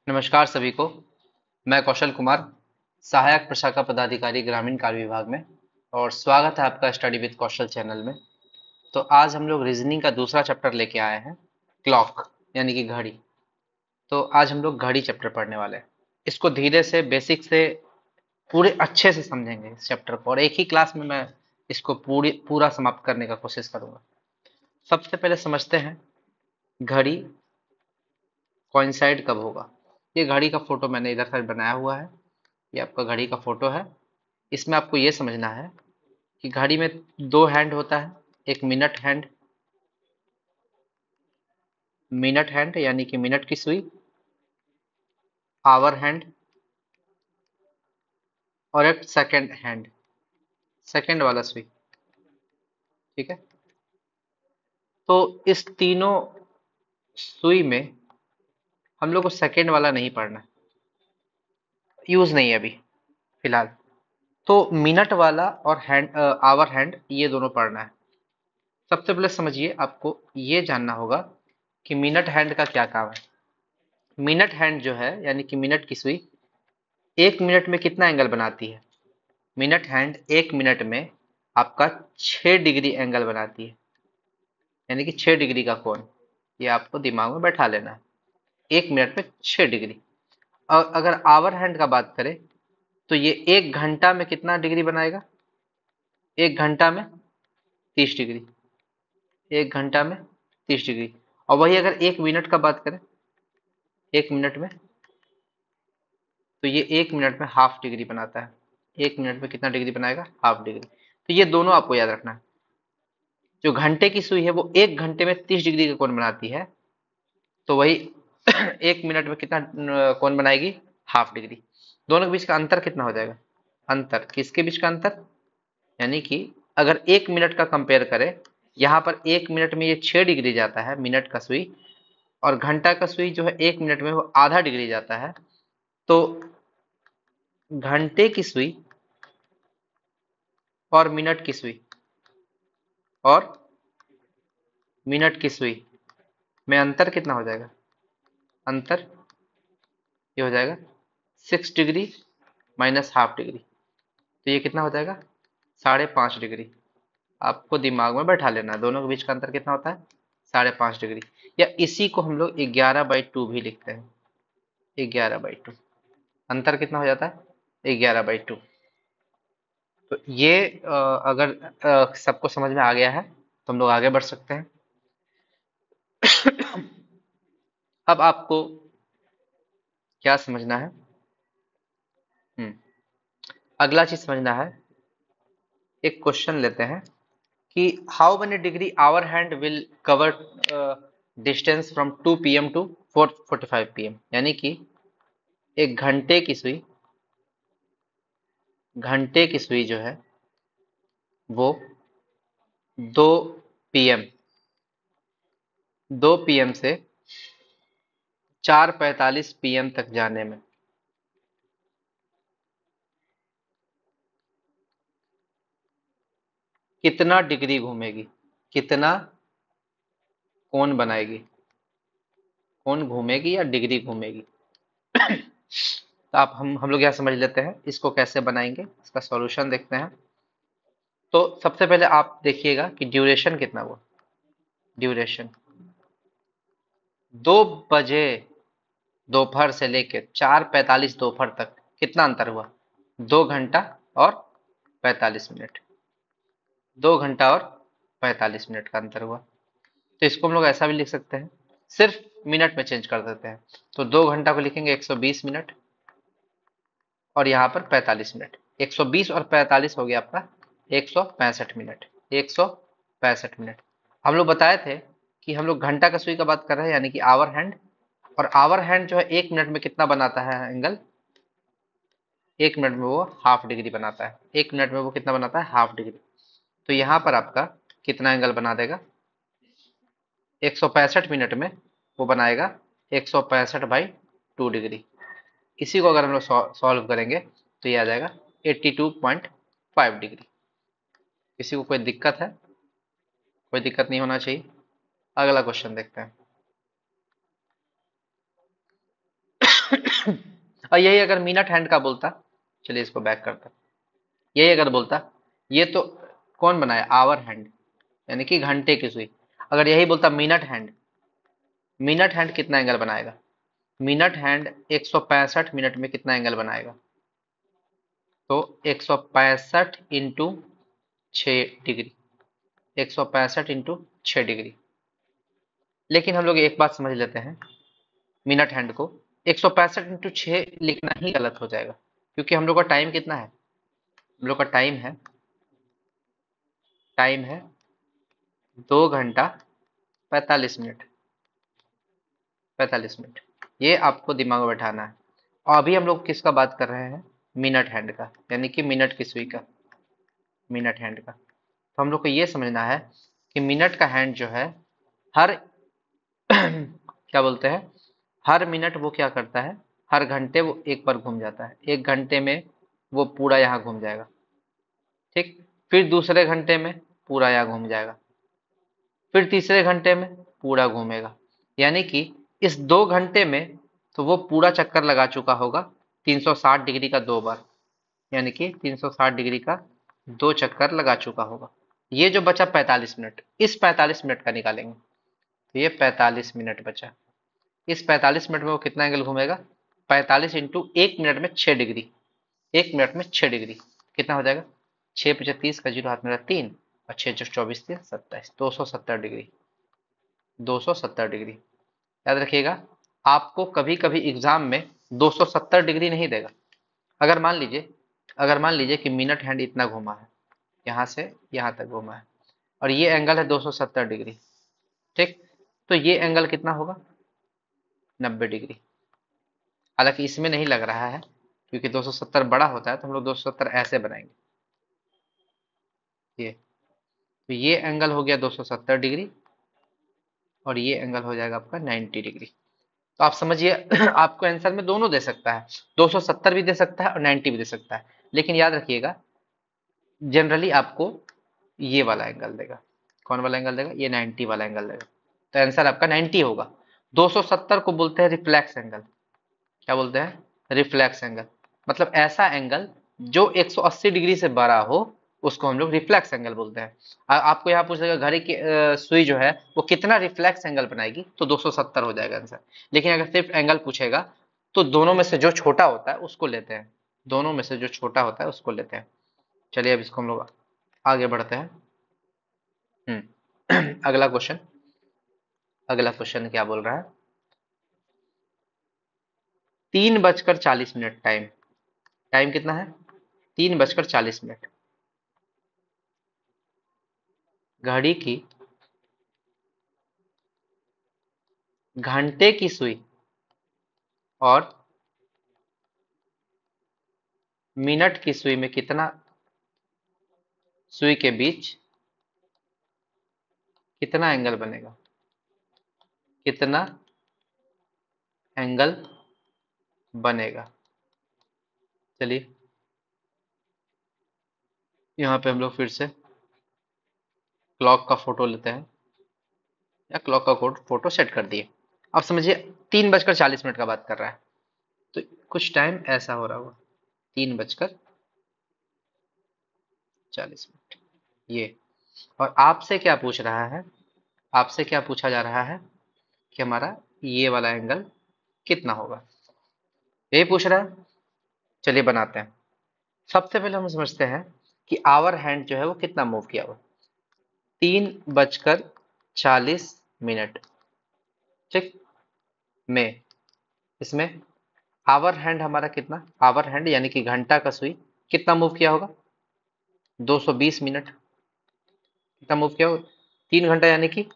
नमस्कार सभी को। मैं कौशल कुमार, सहायक प्रशाखा पदाधिकारी ग्रामीण कार्य विभाग में, और स्वागत है आपका स्टडी विद कौशल चैनल में। तो आज हम लोग रीजनिंग का दूसरा चैप्टर लेके आए हैं, क्लॉक यानी कि घड़ी। तो आज हम लोग घड़ी चैप्टर पढ़ने वाले हैं। इसको धीरे से बेसिक से पूरे अच्छे से समझेंगे इस चैप्टर को, और एक ही क्लास में मैं इसको पूरा समाप्त करने का कोशिश करूंगा। सबसे पहले समझते हैं घड़ी कोइंसाइड कब होगा। ये घड़ी का फोटो मैंने इधर साइड बनाया हुआ है। ये आपका घड़ी का फोटो है। इसमें आपको ये समझना है कि घड़ी में दो हैंड होता है। एक मिनट हैंड, मिनट हैंड यानी कि मिनट की सुई, आवर हैंड, और एक सेकंड हैंड, सेकंड वाला सुई। ठीक है। तो इस तीनों सुई में हम लोग को सेकंड वाला नहीं पढ़ना है, यूज नहीं है अभी फिलहाल। तो मिनट वाला और आवर हैंड ये दोनों पढ़ना है। सबसे पहले समझिए, आपको ये जानना होगा कि मिनट हैंड का क्या काम है। मिनट हैंड जो है यानी कि मिनट की सुई, एक मिनट में कितना एंगल बनाती है। मिनट हैंड एक मिनट में आपका 6 डिग्री एंगल बनाती है, यानी कि 6 डिग्री का कोण। ये आपको दिमाग में बैठा लेना है, एक मिनट में 6 डिग्री। और अगर आवर हैंड का बात करें तो ये एक घंटा में कितना डिग्री बनाएगा। एक घंटा में 30 डिग्री, एक घंटा में 30 डिग्री। और वही अगर एक मिनट का बात करें, एक मिनट में, तो ये एक मिनट में हाफ डिग्री बनाता है। एक मिनट में कितना डिग्री बनाएगा, हाफ डिग्री। तो ये दोनों आपको याद रखना है। जो घंटे की सुई है वो एक घंटे में 30 डिग्री का कोण बनाती है, तो वही एक मिनट में कितना कोण बनाएगी, हाफ डिग्री। दोनों के बीच का अंतर कितना हो जाएगा, अंतर किसके बीच का अंतर, यानी कि अगर एक मिनट का कंपेयर करें, यहाँ पर एक मिनट में ये 6 डिग्री जाता है मिनट का सुई, और घंटा का सुई जो है एक मिनट में वो आधा डिग्री जाता है। तो घंटे की सुई और मिनट की सुई और मिनट की सुई में अंतर कितना हो जाएगा, अंतर ये हो जाएगा 6 डिग्री माइनस हाफ डिग्री। तो ये कितना हो जाएगा, 5.5 डिग्री। आपको दिमाग में बैठा लेना है दोनों के बीच का अंतर कितना होता है, 5.5 डिग्री। या इसी को हम लोग 11/2 भी लिखते हैं, 11/2। अंतर कितना हो जाता है, 11/2। तो ये अगर सबको समझ में आ गया है तो हम लोग आगे बढ़ सकते हैं। अब आपको क्या समझना है, अगला चीज समझना है। एक क्वेश्चन लेते हैं कि how many degree hour hand will cover distance from 2 PM to 4:45 PM। यानी कि एक घंटे की सुई जो है वो 2 PM, 2 PM से 4:45 PM तक जाने में कितना डिग्री घूमेगी, कितना कोण बनाएगी, कोण घूमेगी या डिग्री घूमेगी। तो आप हम लोग यहाँ समझ लेते हैं इसको कैसे बनाएंगे, इसका सॉल्यूशन देखते हैं। तो सबसे पहले आप देखिएगा कि ड्यूरेशन कितना हुआ। ड्यूरेशन 2 बजे दोपहर से लेकर 4:45 दोपहर तक कितना अंतर हुआ, 2 घंटा और 45 मिनट। 2 घंटा और 45 मिनट का अंतर हुआ। तो इसको हम लोग ऐसा भी लिख सकते हैं, सिर्फ मिनट में चेंज कर देते हैं। तो 2 घंटा को लिखेंगे 120 मिनट, और यहाँ पर 45 मिनट। 120 और 45 हो गया आपका 165 मिनट। 165 मिनट। हम लोग बताए थे कि हम लोग घंटा का सुई का बात कर रहे हैं, यानी कि आवर हैंड। और आवर हैंड जो है एक मिनट में कितना बनाता है एंगल, एक मिनट में वो हाफ डिग्री बनाता है। एक मिनट में वो कितना बनाता है, हाफ डिग्री। तो यहाँ पर आपका कितना एंगल बना देगा, 165 मिनट में वो बनाएगा 165/2 डिग्री। इसी को अगर हम लोग सॉल्व करेंगे तो ये आ जाएगा 82.5 डिग्री। किसी को कोई दिक्कत है, कोई दिक्कत नहीं होना चाहिए। अगला क्वेश्चन देखते हैं। और यही अगर मिनट हैंड का बोलता, चलिए इसको बैक करता, यही अगर बोलता, ये तो कौन बनाया, आवर हैंड यानी कि घंटे की सुई, अगर यही बोलता मिनट हैंड, मिनट हैंड कितना एंगल बनाएगा, मिनट हैंड 165 मिनट में कितना एंगल बनाएगा, तो 165 इंटू 6 डिग्री, 165 इंटू 6 डिग्री। लेकिन हम लोग एक बात समझ लेते हैं, मिनट हैंड को 165 इंटू 6 लिखना ही गलत हो जाएगा, क्योंकि हम लोग का टाइम कितना है, हम लोग का टाइम है 2 घंटा 45 मिनट, 45 मिनट, ये आपको दिमाग में बैठाना है। और अभी हम लोग किसका बात कर रहे हैं, मिनट हैंड का, यानी कि मिनट की सुई का, मिनट हैंड का। तो हम लोग को ये समझना है कि मिनट का हैंड जो है हर क्या बोलते हैं, हर मिनट वो क्या करता है, हर घंटे वो एक बार घूम जाता है, 1 घंटे में वो पूरा यहाँ घूम जाएगा, ठीक, फिर दूसरे घंटे में पूरा यहाँ घूम जाएगा, फिर तीसरे घंटे में पूरा घूमेगा, यानी कि इस 2 घंटे में तो वो पूरा चक्कर लगा चुका होगा 360 डिग्री का 2 बार, यानी कि 360 डिग्री का 2 चक्कर लगा चुका होगा। ये जो बचा 45 मिनट, इस 45 मिनट का निकालेंगे, तो ये 45 मिनट बचा, इस 45 मिनट में वो कितना एंगल घूमेगा, 45 इंटू 1 मिनट में 6 डिग्री, 1 मिनट में 6 डिग्री, कितना हो जाएगा, 6×5 का जीरो हाथ में 3, और 6×24 = 27, 270 डिग्री, 270 डिग्री। याद रखिएगा, आपको कभी कभी एग्जाम में 270 डिग्री नहीं देगा। अगर मान लीजिए, कि मिनट हैंड इतना घुमा है, यहाँ से यहाँ तक घुमा है, और ये एंगल है 270 डिग्री, ठीक, तो ये एंगल कितना होगा, 90 डिग्री। हालांकि इसमें नहीं लग रहा है, क्योंकि 270 बड़ा होता है, तो हम लोग 270 ऐसे बनाएंगे, ये, तो ये एंगल हो गया 270 डिग्री, और ये एंगल हो जाएगा आपका 90 डिग्री। तो आप समझिए आपको आंसर में दोनों दे सकता है, 270 भी दे सकता है और 90 भी दे सकता है, लेकिन याद रखिएगा जनरली आपको ये वाला एंगल देगा, कौन वाला एंगल देगा, ये 90 वाला एंगल देगा, तो आंसर आपका 90 होगा। 270 को बोलते हैं रिफ्लेक्स एंगल, क्या बोलते हैं, रिफ्लेक्स एंगल, मतलब ऐसा एंगल जो 180 डिग्री से बड़ा हो, उसको हम लोग रिफ्लेक्स एंगल बोलते हैं। आपको यहाँ पूछेगा घड़ी की सुई जो है वो कितना रिफ्लेक्स एंगल बनाएगी, तो 270 हो जाएगा आंसर। लेकिन अगर सिर्फ एंगल पूछेगा, तो दोनों में से जो छोटा होता है उसको लेते हैं, दोनों में से जो छोटा होता है उसको लेते हैं। चलिए अब इसको हम लोग आगे बढ़ते हैं। अगला क्वेश्चन, अगला क्वेश्चन क्या बोल रहा है, 3:40 टाइम, टाइम कितना है, 3:40, घड़ी की घंटे की सुई और मिनट की सुई में कितना, सुई के बीच कितना एंगल बनेगा, कितना एंगल बनेगा। चलिए यहाँ पे हम लोग फिर से क्लॉक का फोटो लेते हैं, या क्लॉक का कोड फोटो सेट कर दिए। अब समझिए 3:40 का बात कर रहा है, तो कुछ टाइम ऐसा हो रहा होगा, 3:40, ये, और आपसे क्या पूछ रहा है, आपसे क्या पूछा जा रहा है कि हमारा ये वाला एंगल कितना होगा, यही पूछ रहा है। चलिए बनाते हैं। सबसे पहले हम समझते हैं कि आवर हैंड जो है वो कितना मूव किया हुआ, 3:40 ठीक, में इसमें आवर हैंड हमारा कितना, आवर हैंड यानी कि घंटा का सुई कितना मूव किया होगा, 220 मिनट, कितना मूव किया होगा, 3 घंटा यानी कि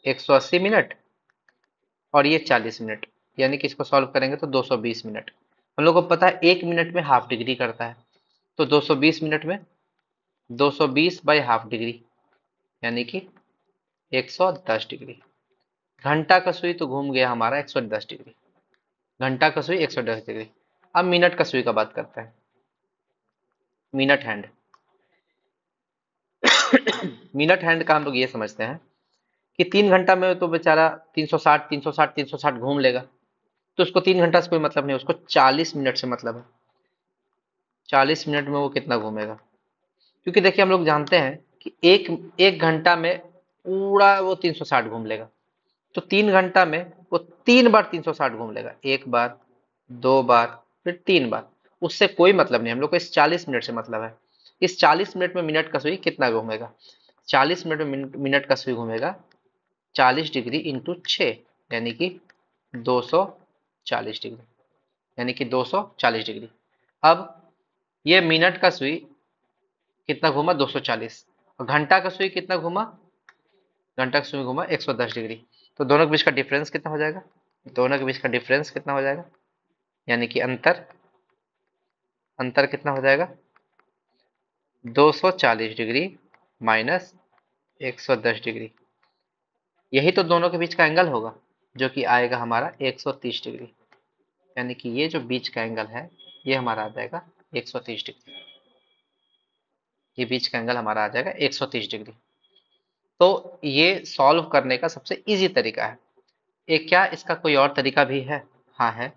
180 मिनट, और ये 40 मिनट, यानी कि इसको सॉल्व करेंगे तो 220 मिनट। हम लोग को पता है 1 मिनट में हाफ डिग्री करता है, तो 220 मिनट में 220/2 डिग्री, यानी कि 110 डिग्री। घंटा का सुई तो घूम गया हमारा 110 डिग्री, घंटा का सुई 110 डिग्री। अब मिनट का सुई का बात करते हैं, मिनट हैंड। मिनट हैंड का हम लोग ये समझते हैं कि 3 घंटा में तो बेचारा 360 360 360 घूम लेगा, तो उसको 3 घंटा से कोई मतलब नहीं, उसको 40 मिनट से मतलब है। 40 मिनट में वो कितना घूमेगा? क्योंकि देखिए हम लोग जानते हैं कि एक एक घंटा में पूरा वो 360 घूम लेगा। तो 3 घंटा में वो 3 बार 360 घूम लेगा, एक बार, 2 बार, फिर 3 बार। उससे कोई मतलब नहीं, हम लोग को इस 40 मिनट से मतलब है। इस 40 मिनट में मिनट का सुई कितना घूमेगा? 40 मिनट में मिनट का सुई घूमेगा 40 डिग्री इंटू 6, यानी कि 240 डिग्री, यानी कि 240 डिग्री। अब ये मिनट का सुई कितना घूमा? 240। और घंटा का सुई कितना घूमा? घंटा का सुई घूमा 110 डिग्री। तो दोनों के बीच का डिफरेंस कितना हो जाएगा? दोनों के बीच का डिफरेंस कितना हो जाएगा? यानी कि अंतर, अंतर कितना हो जाएगा? 240 डिग्री माइनस 110 डिग्री। यही तो दोनों के बीच का एंगल होगा, जो कि आएगा हमारा 130 डिग्री। यानी कि ये जो बीच का एंगल है ये हमारा आ जाएगा 130 डिग्री। ये बीच का एंगल हमारा आ जाएगा 130 डिग्री। तो ये सॉल्व करने का सबसे इजी तरीका है। एक क्या इसका कोई और तरीका भी है? हाँ है।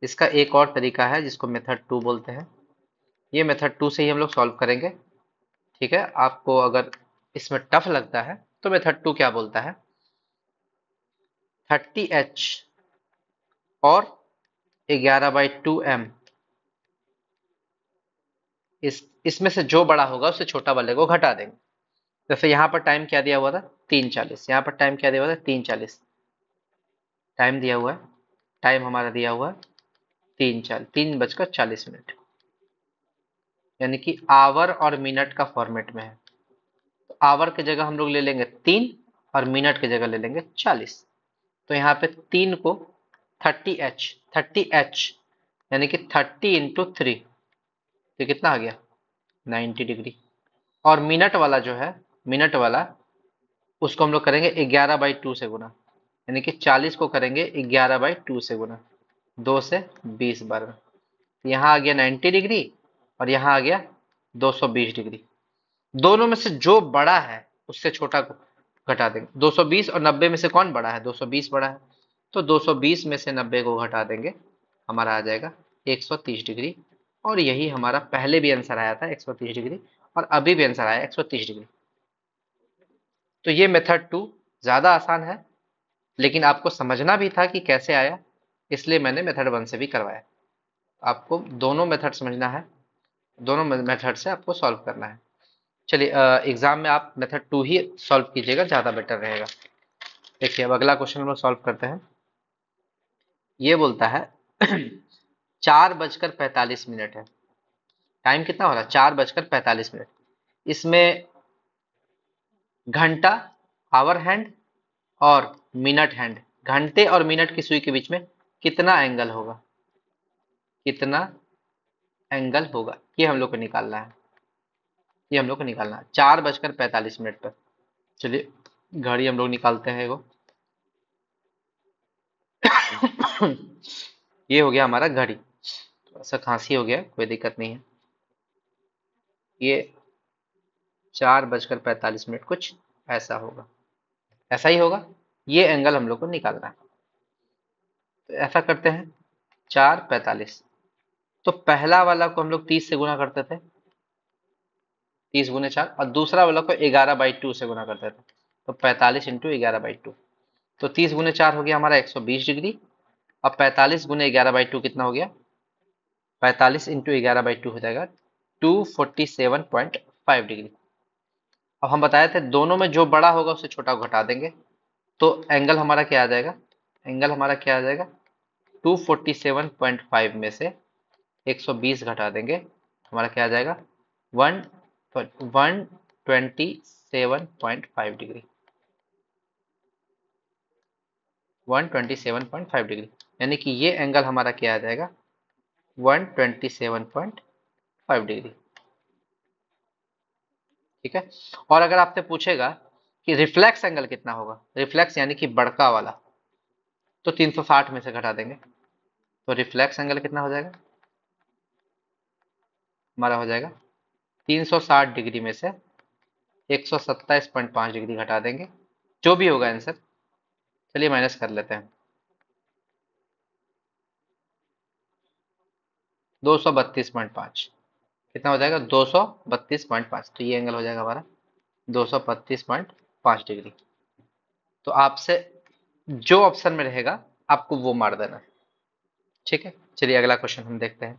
इसका एक और तरीका है जिसको मेथड 2 बोलते हैं। ये मेथड 2 से ही हम लोग सॉल्व करेंगे। ठीक है, आपको अगर इसमें टफ लगता है तो मेथड 2 क्या बोलता है? 30H और 11/2m, इसमें से जो बड़ा होगा उससे छोटा वाले को घटा देंगे। जैसे यहाँ पर टाइम क्या दिया हुआ था? 3:40। यहाँ पर टाइम क्या दिया हुआ था? 3:40 टाइम दिया हुआ है। टाइम हमारा दिया हुआ है 3:40 यानी कि आवर और मिनट का फॉर्मेट में है। तो आवर की जगह हम लोग ले लेंगे 3 और मिनट की जगह ले लेंगे 40। तो यहाँ पे 3 को 30H यानी कि 30 × 3, ये कितना आ गया? 90 डिग्री। और मिनट वाला जो है, मिनट वाला, उसको हम लोग करेंगे 11/2 से गुना, यानी कि 40 को करेंगे 11/2 से गुना, 2 से 20 बार में। यहाँ आ गया 90 डिग्री और यहाँ आ गया 220 डिग्री। दोनों में से जो बड़ा है उससे छोटा को घटा देंगे। 220 और 90 में से कौन बड़ा है? 220 बड़ा है। तो 220 में से 90 को घटा देंगे, हमारा आ जाएगा 130 डिग्री। और यही हमारा पहले भी आंसर आया था 130 डिग्री, और अभी भी आंसर आया 130 डिग्री। तो ये मेथड 2 ज़्यादा आसान है, लेकिन आपको समझना भी था कि कैसे आया, इसलिए मैंने मेथड 1 से भी करवाया। आपको दोनों मेथड समझना है, दोनों मेथड से आपको सॉल्व करना है। चलिए, एग्जाम में आप मेथड 2 ही सॉल्व कीजिएगा, ज़्यादा बेटर रहेगा। देखिए अब अगला क्वेश्चन हम लोग सॉल्व करते हैं। ये बोलता है 4:45 है। टाइम कितना हो रहा है? 4:45। इसमें घंटा, आवर हैंड और मिनट हैंड, घंटे और मिनट की सुई के बीच में कितना एंगल होगा? कितना एंगल होगा, ये हम लोग को निकालना है। ये हम लोग को निकालना है 4:45 पर। चलिए घड़ी हम लोग निकालते हैं एगो। ये हो गया हमारा घड़ी। थोड़ा सा खांसी हो गया, कोई दिक्कत नहीं है। ये 4:45 कुछ ऐसा होगा, ऐसा ही होगा। ये एंगल हम लोग को निकालना है। तो ऐसा करते हैं 4:45। तो पहला वाला को हम लोग 30 से गुना करते थे, 30 × 4, और दूसरा वाला को 11/2 से गुना करते थे। तो 45 × 11/2। तो 30 × 4 हो गया हमारा 120 डिग्री। अब 45 × 11/2 कितना हो गया? 45 × 11/2 हो जाएगा 247.5 डिग्री। अब हम बताए थे दोनों में जो बड़ा होगा उससे छोटा को घटा देंगे। तो एंगल हमारा क्या आ जाएगा? एंगल हमारा क्या आ जाएगा? 247.5 में से 120 घटा देंगे, हमारा क्या आ जाएगा? 127.5 डिग्री। 127.5 डिग्री, यानी कि ये एंगल हमारा क्या आ जाएगा? 127.5 डिग्री। ठीक है। और अगर आपसे पूछेगा कि रिफ्लेक्स एंगल कितना होगा, रिफ्लेक्स यानी कि बड़का वाला, तो 360 में से घटा देंगे। तो रिफ्लेक्स एंगल कितना हो जाएगा? हमारा हो जाएगा 360 डिग्री में से 127.5 डिग्री घटा देंगे, जो भी होगा आंसर। चलिए माइनस कर लेते हैं। 232.5 कितना हो जाएगा? 232.5। तो ये एंगल हो जाएगा हमारा 232.5 डिग्री। तो आपसे जो ऑप्शन में रहेगा आपको वो मार देना है। ठीक है, चलिए अगला क्वेश्चन हम देखते हैं।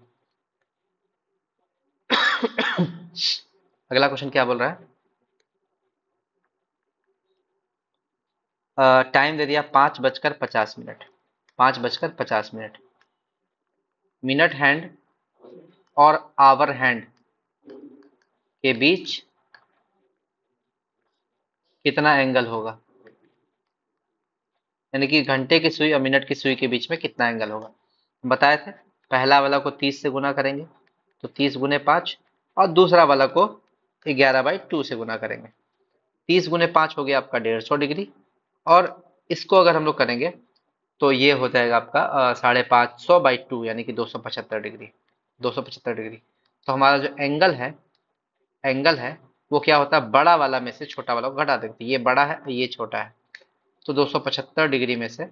अगला क्वेश्चन क्या बोल रहा है? टाइम दे दिया 5:50। 5:50 मिनट हैंड और आवर हैंड के बीच कितना एंगल होगा? यानी कि घंटे की सुई और मिनट की सुई के बीच में कितना एंगल होगा? बताए थे पहला वाला को 30 से गुना करेंगे तो 30 × 5, और दूसरा वाला को 11/2 से गुना करेंगे। 30 × 5 हो गया आपका 150 डिग्री, और इसको अगर हम लोग करेंगे तो ये हो जाएगा आपका 550/2 यानी कि 275 डिग्री। 275 डिग्री। तो हमारा जो एंगल है वो क्या होता है? बड़ा वाला में से छोटा वाला को घटा देते हैं। ये बड़ा है, ये छोटा है, तो 275 डिग्री में से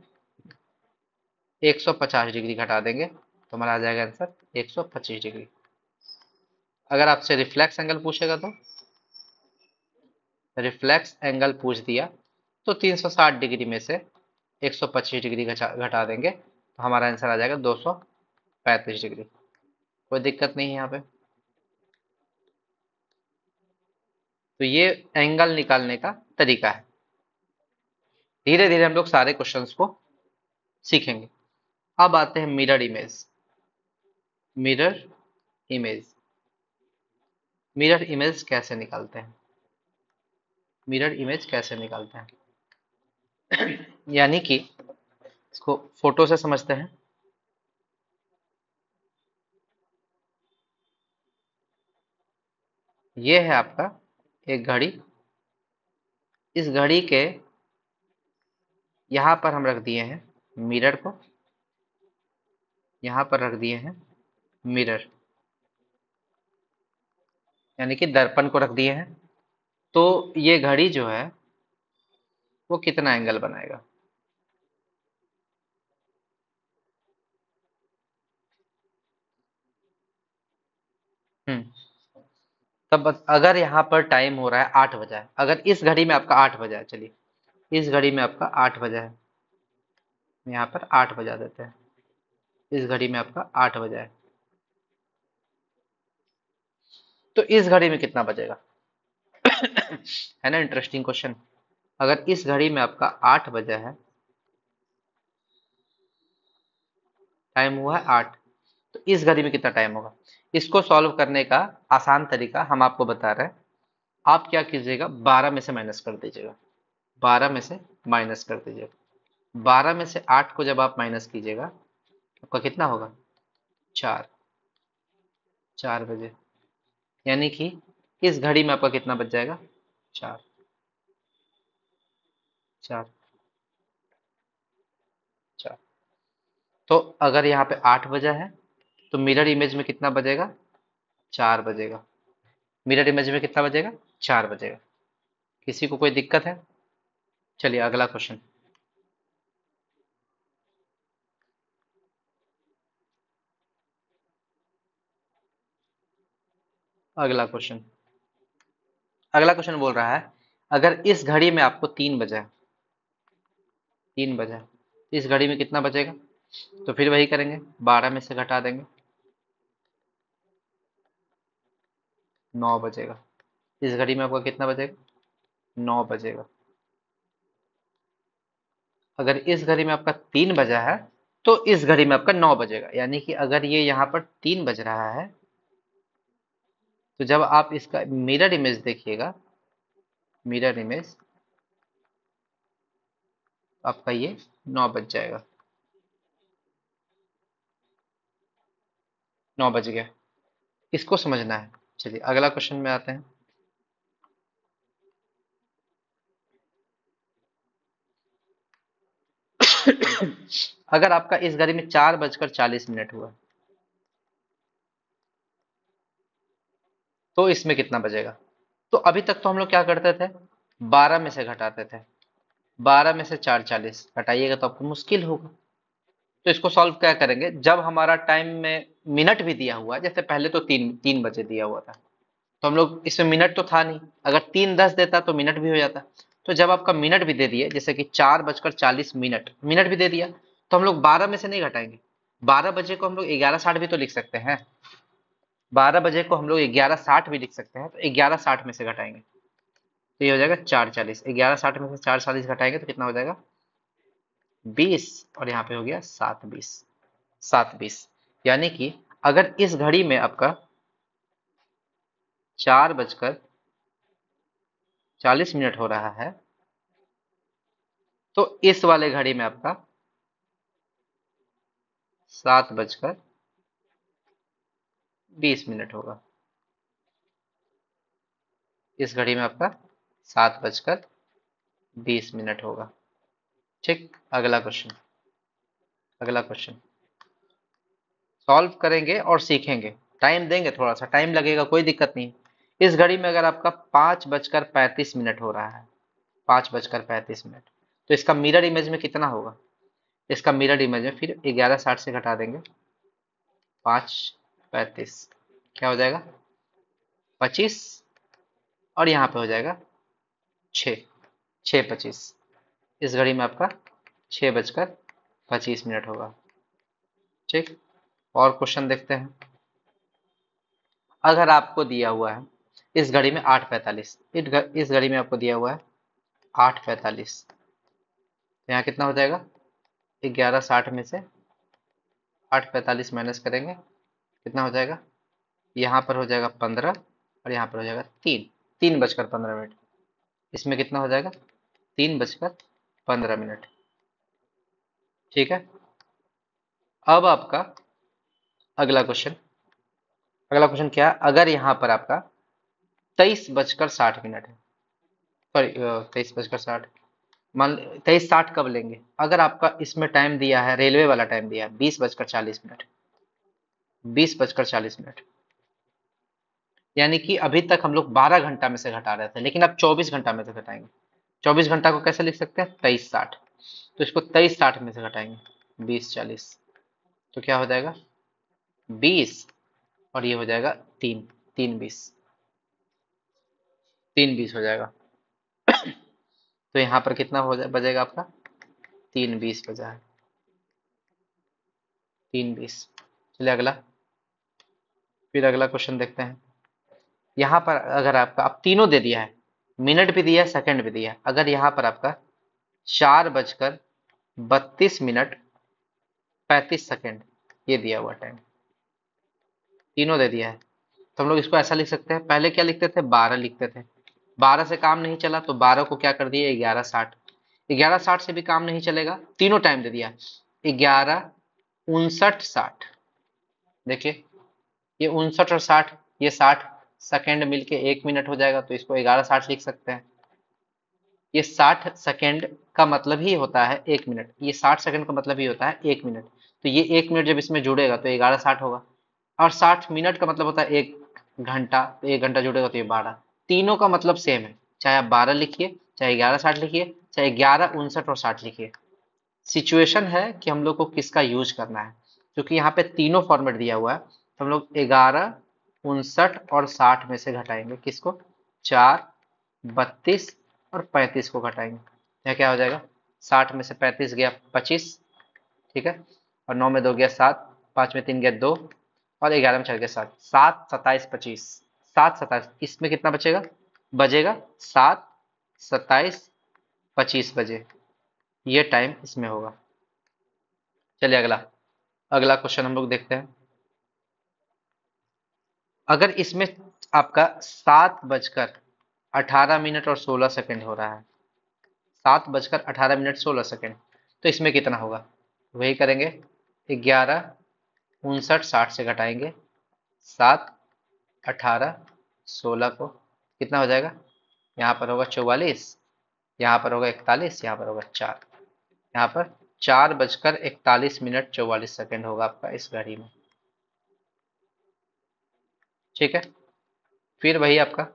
150 डिग्री घटा देंगे तो हमारा आ जाएगा आंसर 125 डिग्री। अगर आपसे रिफ्लेक्स एंगल पूछेगा तो रिफ्लेक्स एंगल पूछ दिया तो 360 डिग्री में से 125 डिग्री घटा देंगे तो हमारा आंसर आ जाएगा 235 डिग्री। कोई दिक्कत नहीं है यहाँ पे। तो ये एंगल निकालने का तरीका है। धीरे धीरे हम लोग सारे क्वेश्चंस को सीखेंगे। अब आते हैं mirror image. Mirror image. Mirror image कैसे निकालते हैं? मिरर इमेज कैसे निकालते हैं? यानी कि इसको फोटो से समझते हैं। ये है आपका एक घड़ी। इस घड़ी के यहाँ पर हम रख दिए हैं मिरर को, यहाँ पर रख दिए हैं मिरर यानी कि दर्पण को रख दिए हैं। तो ये घड़ी जो है वो कितना एंगल बनाएगा? हम्म तब अगर यहाँ पर टाइम हो रहा है 8 बजा है, अगर इस घड़ी में आपका 8 बजा है, चलिए इस घड़ी में आपका 8 बजा है, यहाँ पर 8 बजा देते हैं। इस घड़ी में आपका 8 बजा है, तो इस घड़ी में कितना बजेगा? है ना इंटरेस्टिंग क्वेश्चन। अगर इस घड़ी में आपका 8 बजा है, टाइम हुआ है 8, तो इस घड़ी में कितना टाइम होगा? इसको सॉल्व करने का आसान तरीका हम आपको बता रहे हैं। आप क्या कीजिएगा, 12 में से माइनस कर दीजिएगा। 12 में से माइनस कर दीजिएगा। 12 में से 8 को जब आप माइनस कीजिएगा आपका कितना होगा? 4। 4 बजे, यानी कि इस घड़ी में आपका कितना बच जाएगा? 4। 4। 4। तो अगर यहाँ पे 8 बजा है तो मिरर इमेज में कितना बजेगा? 4 बजेगा। मिरर इमेज में कितना बजेगा? 4 बजेगा। किसी को कोई दिक्कत है? चलिए अगला क्वेश्चन। अगला क्वेश्चन। अगला क्वेश्चन बोल रहा है अगर इस घड़ी में आपको 3 बजा है, 3 बजा है, इस घड़ी में कितना बचेगा? तो फिर वही करेंगे, 12 में से घटा देंगे, 9 बजेगा। इस घड़ी में आपका कितना बजेगा? 9 बजेगा। अगर इस घड़ी में आपका 3 बजा है तो इस घड़ी में आपका 9 बजेगा, यानी कि अगर ये यहाँ पर 3 बज रहा है तो जब आप इसका मिरर इमेज देखिएगा, मिरर इमेज आपका ये 9 बज जाएगा। 9 बज गया। इसको समझना है। चलिए अगला क्वेश्चन में आते हैं। अगर आपका इस घड़ी में 4:40 हुआ तो इसमें कितना बजेगा? तो अभी तक तो हम लोग क्या करते थे, 12 में से घटाते थे। 12 में से 4:40 घटाइएगा तो आपको मुश्किल होगा। तो इसको सॉल्व क्या करेंगे, जब हमारा टाइम में मिनट भी दिया हुआ है, जैसे पहले तो 3 बजे दिया हुआ था, तो हम लोग इसमें मिनट तो था नहीं, अगर 3:10 देता तो मिनट भी हो जाता। तो जब आपका मिनट भी दे दिए, जैसे कि 4:40 मिनट मिनट भी दे दिया, तो हम लोग 12 में से नहीं घटाएंगे। 12 बजे को हम लोग 11:60 भी तो लिख सकते हैं। 12 बजे को हम लोग 11:60 भी लिख सकते हैं, तो 11:60 में से घटाएंगे तो ये हो जाएगा 4:40। 11:60 में से 4:40 घटाएंगे तो कितना हो जाएगा, 20। और यहाँ पे हो गया 7:20। 7:20 यानी कि अगर इस घड़ी में आपका 4:40 हो रहा है, तो इस वाले घड़ी में आपका 7:20 होगा। इस घड़ी में आपका 7:20 होगा। ठीक, अगला क्वेश्चन। अगला क्वेश्चन सॉल्व करेंगे और सीखेंगे, टाइम देंगे, थोड़ा सा टाइम लगेगा, कोई दिक्कत नहीं। इस घड़ी में अगर आपका 5:35 हो रहा है, 5:35, तो इसका मिरर इमेज में कितना होगा। इसका मिरर इमेज में फिर 11:60 से घटा देंगे, 5:35 क्या हो जाएगा, 25। और यहाँ पे हो जाएगा 6, 6:25। इस घड़ी में आपका 6:25 होगा। ठीक, और क्वेश्चन देखते हैं। अगर आपको दिया हुआ है इस घड़ी में 8:45, इस घड़ी में आपको दिया हुआ है 8:45, तो यहाँ कितना हो जाएगा, 11:60 में से 8:45 माइनस करेंगे, कितना हो जाएगा, यहाँ पर हो जाएगा 15 और यहाँ पर हो जाएगा 3, 3:15। इसमें कितना हो जाएगा, 3:15। ठीक है, अब आपका अगला क्वेश्चन। अगला क्वेश्चन क्या है, अगर यहाँ पर आपका 23:60 है, सॉरी 23:60, मान 23:60 कब लेंगे, अगर आपका इसमें टाइम दिया है, रेलवे वाला टाइम दिया है 20:40, 20:40, यानी कि अभी तक हम लोग 12 घंटा में से घटा रहे थे, लेकिन अब 24 घंटा में से घटाएंगे। 24 घंटा को कैसे लिख सकते हैं, 23:60, तो इसको 23:60 में से घटाएंगे 20:40, तो क्या हो जाएगा 20, और ये हो जाएगा 3, 3:20, 3:20 हो जाएगा। तो यहाँ पर कितना हो जाए बजेगा आपका, 3:20 बजा है, 3:20। चलिए अगला, फिर अगला क्वेश्चन देखते हैं। यहाँ पर अगर आपका, अब तीनों दे दिया है, मिनट भी दिया है, सेकंड भी दिया है। अगर यहाँ पर आपका 4:32 ये दिया हुआ टाइम, तीनों दे दिया है, तो हम लोग इसको ऐसा लिख सकते हैं। पहले क्या लिखते थे, 12 लिखते थे, 12 से काम नहीं चला तो 12 को क्या कर दिया, 11:60, 11:60 से भी काम नहीं चलेगा, तीनों टाइम दे दिया, 11:59, 60। देखिए ये 59 और 60, ये 60 सेकेंड मिलके 1 मिनट हो जाएगा, तो इसको 11:60 लिख सकते हैं। ये 60 सेकेंड का मतलब ही होता है 1 मिनट, ये 60 सेकेंड का मतलब ही होता है 1 मिनट, तो ये 1 मिनट जब इसमें जुड़ेगा तो 11:60 होगा। और 60 मिनट का मतलब होता है 1 घंटा, तो 1 घंटा जुड़ेगा तो ये 12। तीनों का मतलब सेम है, चाहे आप 12 लिखिए, चाहे 11:60 लिखिए, चाहे 11:59 और 60 लिखिए। सिचुएशन है कि हम लोग को किसका यूज करना है, क्योंकि यहाँ पे तीनों फॉर्मेट दिया हुआ है, तो हम लोग 11, 59 और 60 में से घटाएंगे किसको, 4, 32 और 35 को घटाएंगे। यहाँ क्या हो जाएगा, 60 में से 35 गया 25, ठीक है, और 9 में 2 गया 7, 5 में 3 गया 2, और 11 में 4 गया 7, 7, 27, 25, 7, 27, इसमें कितना बचेगा, बजेगा 7, 27, 25 बजे, ये टाइम इसमें होगा। चलिए अगला, अगला क्वेश्चन हम लोग देखते हैं। अगर इसमें आपका 7:18 और 16 हो रहा है, 7:18 तो इसमें कितना होगा, वही करेंगे, 11, 59, 60 से घटाएंगे 7, 18, 16 को, कितना हो जाएगा, यहाँ पर होगा 44, यहाँ पर होगा 41, यहाँ पर होगा 4, यहाँ पर 4:41 होगा आपका इस घड़ी में। ठीक है, फिर वही आपका,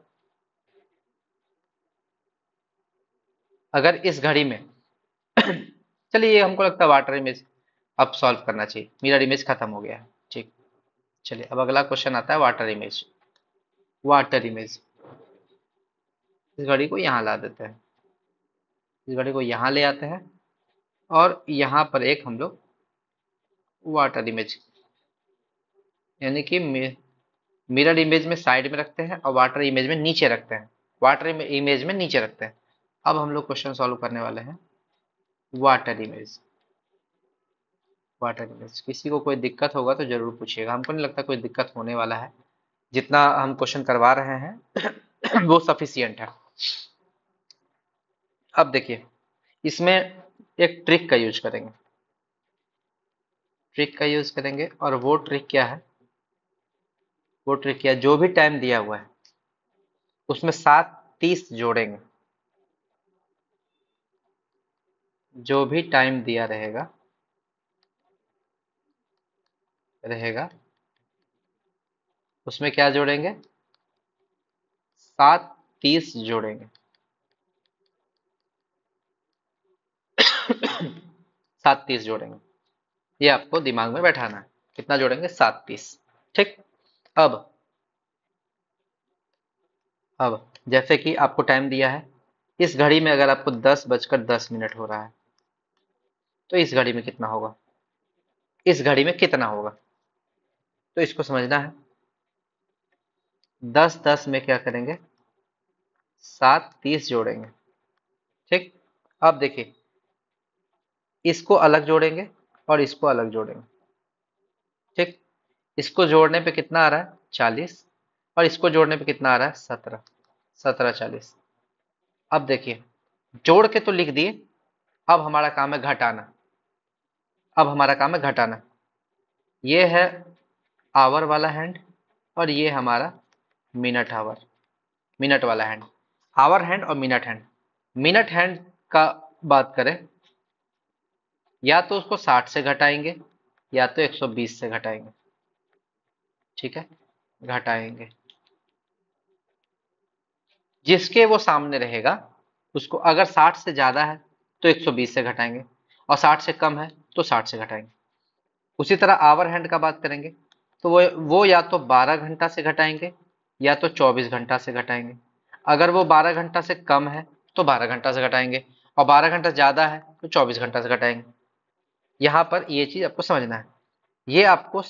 अगर इस घड़ी में चलिए ये हमको लगता है वाटर इमेज, अब सॉल्व करना चाहिए, मिरर इमेज खत्म हो गया है। ठीक, चलिए अब अगला क्वेश्चन आता है वाटर इमेज। वाटर इमेज, इस घड़ी को यहाँ ला देते हैं, इस घड़ी को यहाँ ले आते हैं और यहाँ पर एक हम लोग वाटर इमेज यानी कि मिरर इमेज में साइड में रखते हैं और वाटर इमेज में नीचे रखते हैं, वाटर इमेज में नीचे रखते हैं। अब हम लोग क्वेश्चन सॉल्व करने वाले हैं वाटर इमेज। वाटर इमेज, किसी को कोई दिक्कत होगा तो जरूर पूछिएगा, हमको नहीं लगता कोई दिक्कत होने वाला है, जितना हम क्वेश्चन करवा रहे हैं वो सफिशियंट है। अब देखिए, इसमें एक ट्रिक का यूज करेंगे, ट्रिक का यूज करेंगे और वो ट्रिक क्या है, वो ट्रिक क्या है, जो भी टाइम दिया हुआ है उसमें 7:30 जोड़ेंगे, जो भी टाइम दिया रहेगा रहेगा उसमें क्या जोड़ेंगे, 7:30 जोड़ेंगे। 7:30 जोड़ेंगे, ये आपको दिमाग में बैठाना है, कितना जोड़ेंगे, 7:30। ठीक, अब अब जैसे कि आपको टाइम दिया है, इस घड़ी में अगर आपको 10:10 हो रहा है तो इस घड़ी में कितना होगा, इस घड़ी में कितना होगा, तो इसको समझना है। 10:10 में क्या करेंगे, 7:30 जोड़ेंगे। ठीक, अब देखिए, इसको अलग जोड़ेंगे और इसको अलग जोड़ेंगे। ठीक, इसको जोड़ने पे कितना आ रहा है, 40, और इसको जोड़ने पे कितना आ रहा है, 17, 17:40। अब देखिए, जोड़ के तो लिख दिए, अब हमारा काम है घटाना, अब हमारा काम है घटाना। ये है आवर वाला हैंड और ये हमारा मिनट आवर, मिनट वाला हैंड, आवर हैंड और मिनट हैंड। मिनट हैंड का बात करें, या तो उसको 60 से घटाएंगे या तो 120 से घटाएंगे। ठीक है, घटाएंगे, जिसके वो सामने रहेगा उसको, अगर 60 से ज्यादा है तो 120 से घटाएंगे और 60 से कम है तो 60 से घटाएंगे। उसी तरह आवर हैंड का बात करेंगे तो वो या तो 12 घंटा से घटाएंगे या तो 24 घंटा से घटाएंगे। अगर वो 12 घंटा से कम है तो 12 घंटा से घटाएंगे और 12 घंटा ज्यादा है तो 24 घंटा से घटाएंगे। यहाँ पर ये चीज आपको समझना है। ये आपको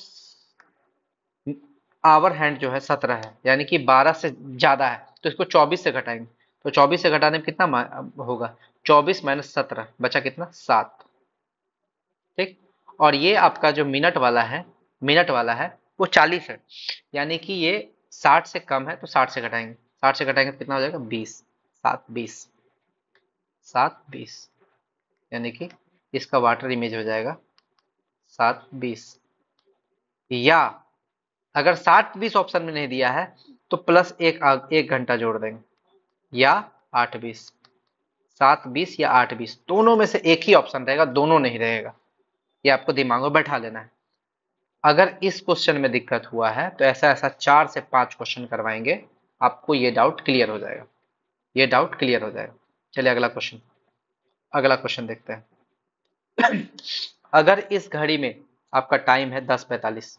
आवर हैंड जो है 17 है, यानी कि 12 से ज्यादा है तो इसको 24 से घटाएंगे, तो 24 से घटाने में कितना होगा, 24 माइनस 17 बचा कितना, 7। ठीक, और ये आपका जो मिनट वाला है, मिनट वाला है वो 40 है, यानी कि ये 60 से कम है तो 60 से घटाएंगे, 60 से घटाएंगे तो कितना हो जाएगा, 20, 7:20, 7:20, यानी कि इसका वाटर इमेज हो जाएगा 7:20। या अगर 7:20 ऑप्शन में नहीं दिया है तो प्लस एक घंटा जोड़ देंगे, या 8:20, 7:20 या 8:20 दोनों में से एक ही ऑप्शन रहेगा, दोनों नहीं रहेगा, ये आपको दिमाग में बैठा लेना है। अगर इस क्वेश्चन में दिक्कत हुआ है तो ऐसा ऐसा 4 से 5 क्वेश्चन करवाएंगे, आपको ये डाउट क्लियर हो जाएगा, ये डाउट क्लियर हो जाएगा। चलिए अगला क्वेश्चन, अगला क्वेश्चन देखते हैं। अगर इस घड़ी में आपका टाइम है 10:45,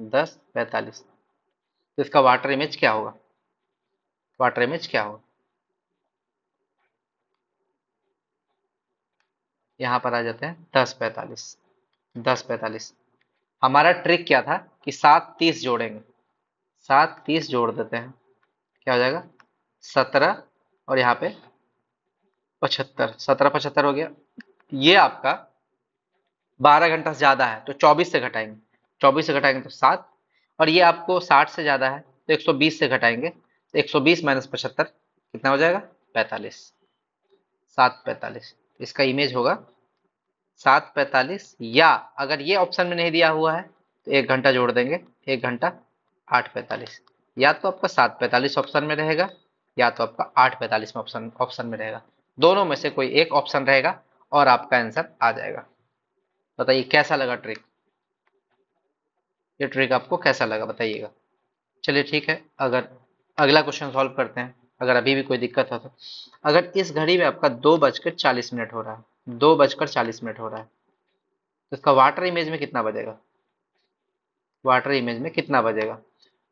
10:45, तो इसका वाटर इमेज क्या होगा, वाटर इमेज क्या होगा, यहाँ पर आ जाते हैं 10:45, 10:45। हमारा ट्रिक क्या था कि 7:30 जोड़ेंगे, 7:30 जोड़ देते हैं, क्या हो जाएगा, 17 और यहाँ पे 75, 17:75 हो गया। ये आपका 12 घंटा से ज्यादा है तो 24 से घटाएंगे, 24 से घटाएंगे तो 7, और ये आपको 60 से ज्यादा है तो 120 से घटाएंगे, तो 120 माइनस 75 कितना हो जाएगा, 45, 7:45। इसका इमेज होगा 7:45, या अगर ये ऑप्शन में नहीं दिया हुआ है तो एक घंटा जोड़ देंगे, एक घंटा 8:45। या तो आपका 7:45 ऑप्शन में रहेगा या तो आपका 8:45 में ऑप्शन ऑप्शन में रहेगा, दोनों में से कोई एक ऑप्शन रहेगा और आपका आंसर आ जाएगा। बताइए कैसा लगा ट्रिक, ये ट्रिक आपको कैसा लगा बताइएगा। चलिए ठीक है, अगर अगला क्वेश्चन सॉल्व करते हैं, अगर अभी भी कोई दिक्कत हो तो। अगर इस घड़ी में आपका 2:40 हो रहा है, 2:40 हो रहा है, तो इसका वाटर इमेज में कितना बजेगा, वाटर इमेज में कितना बजेगा।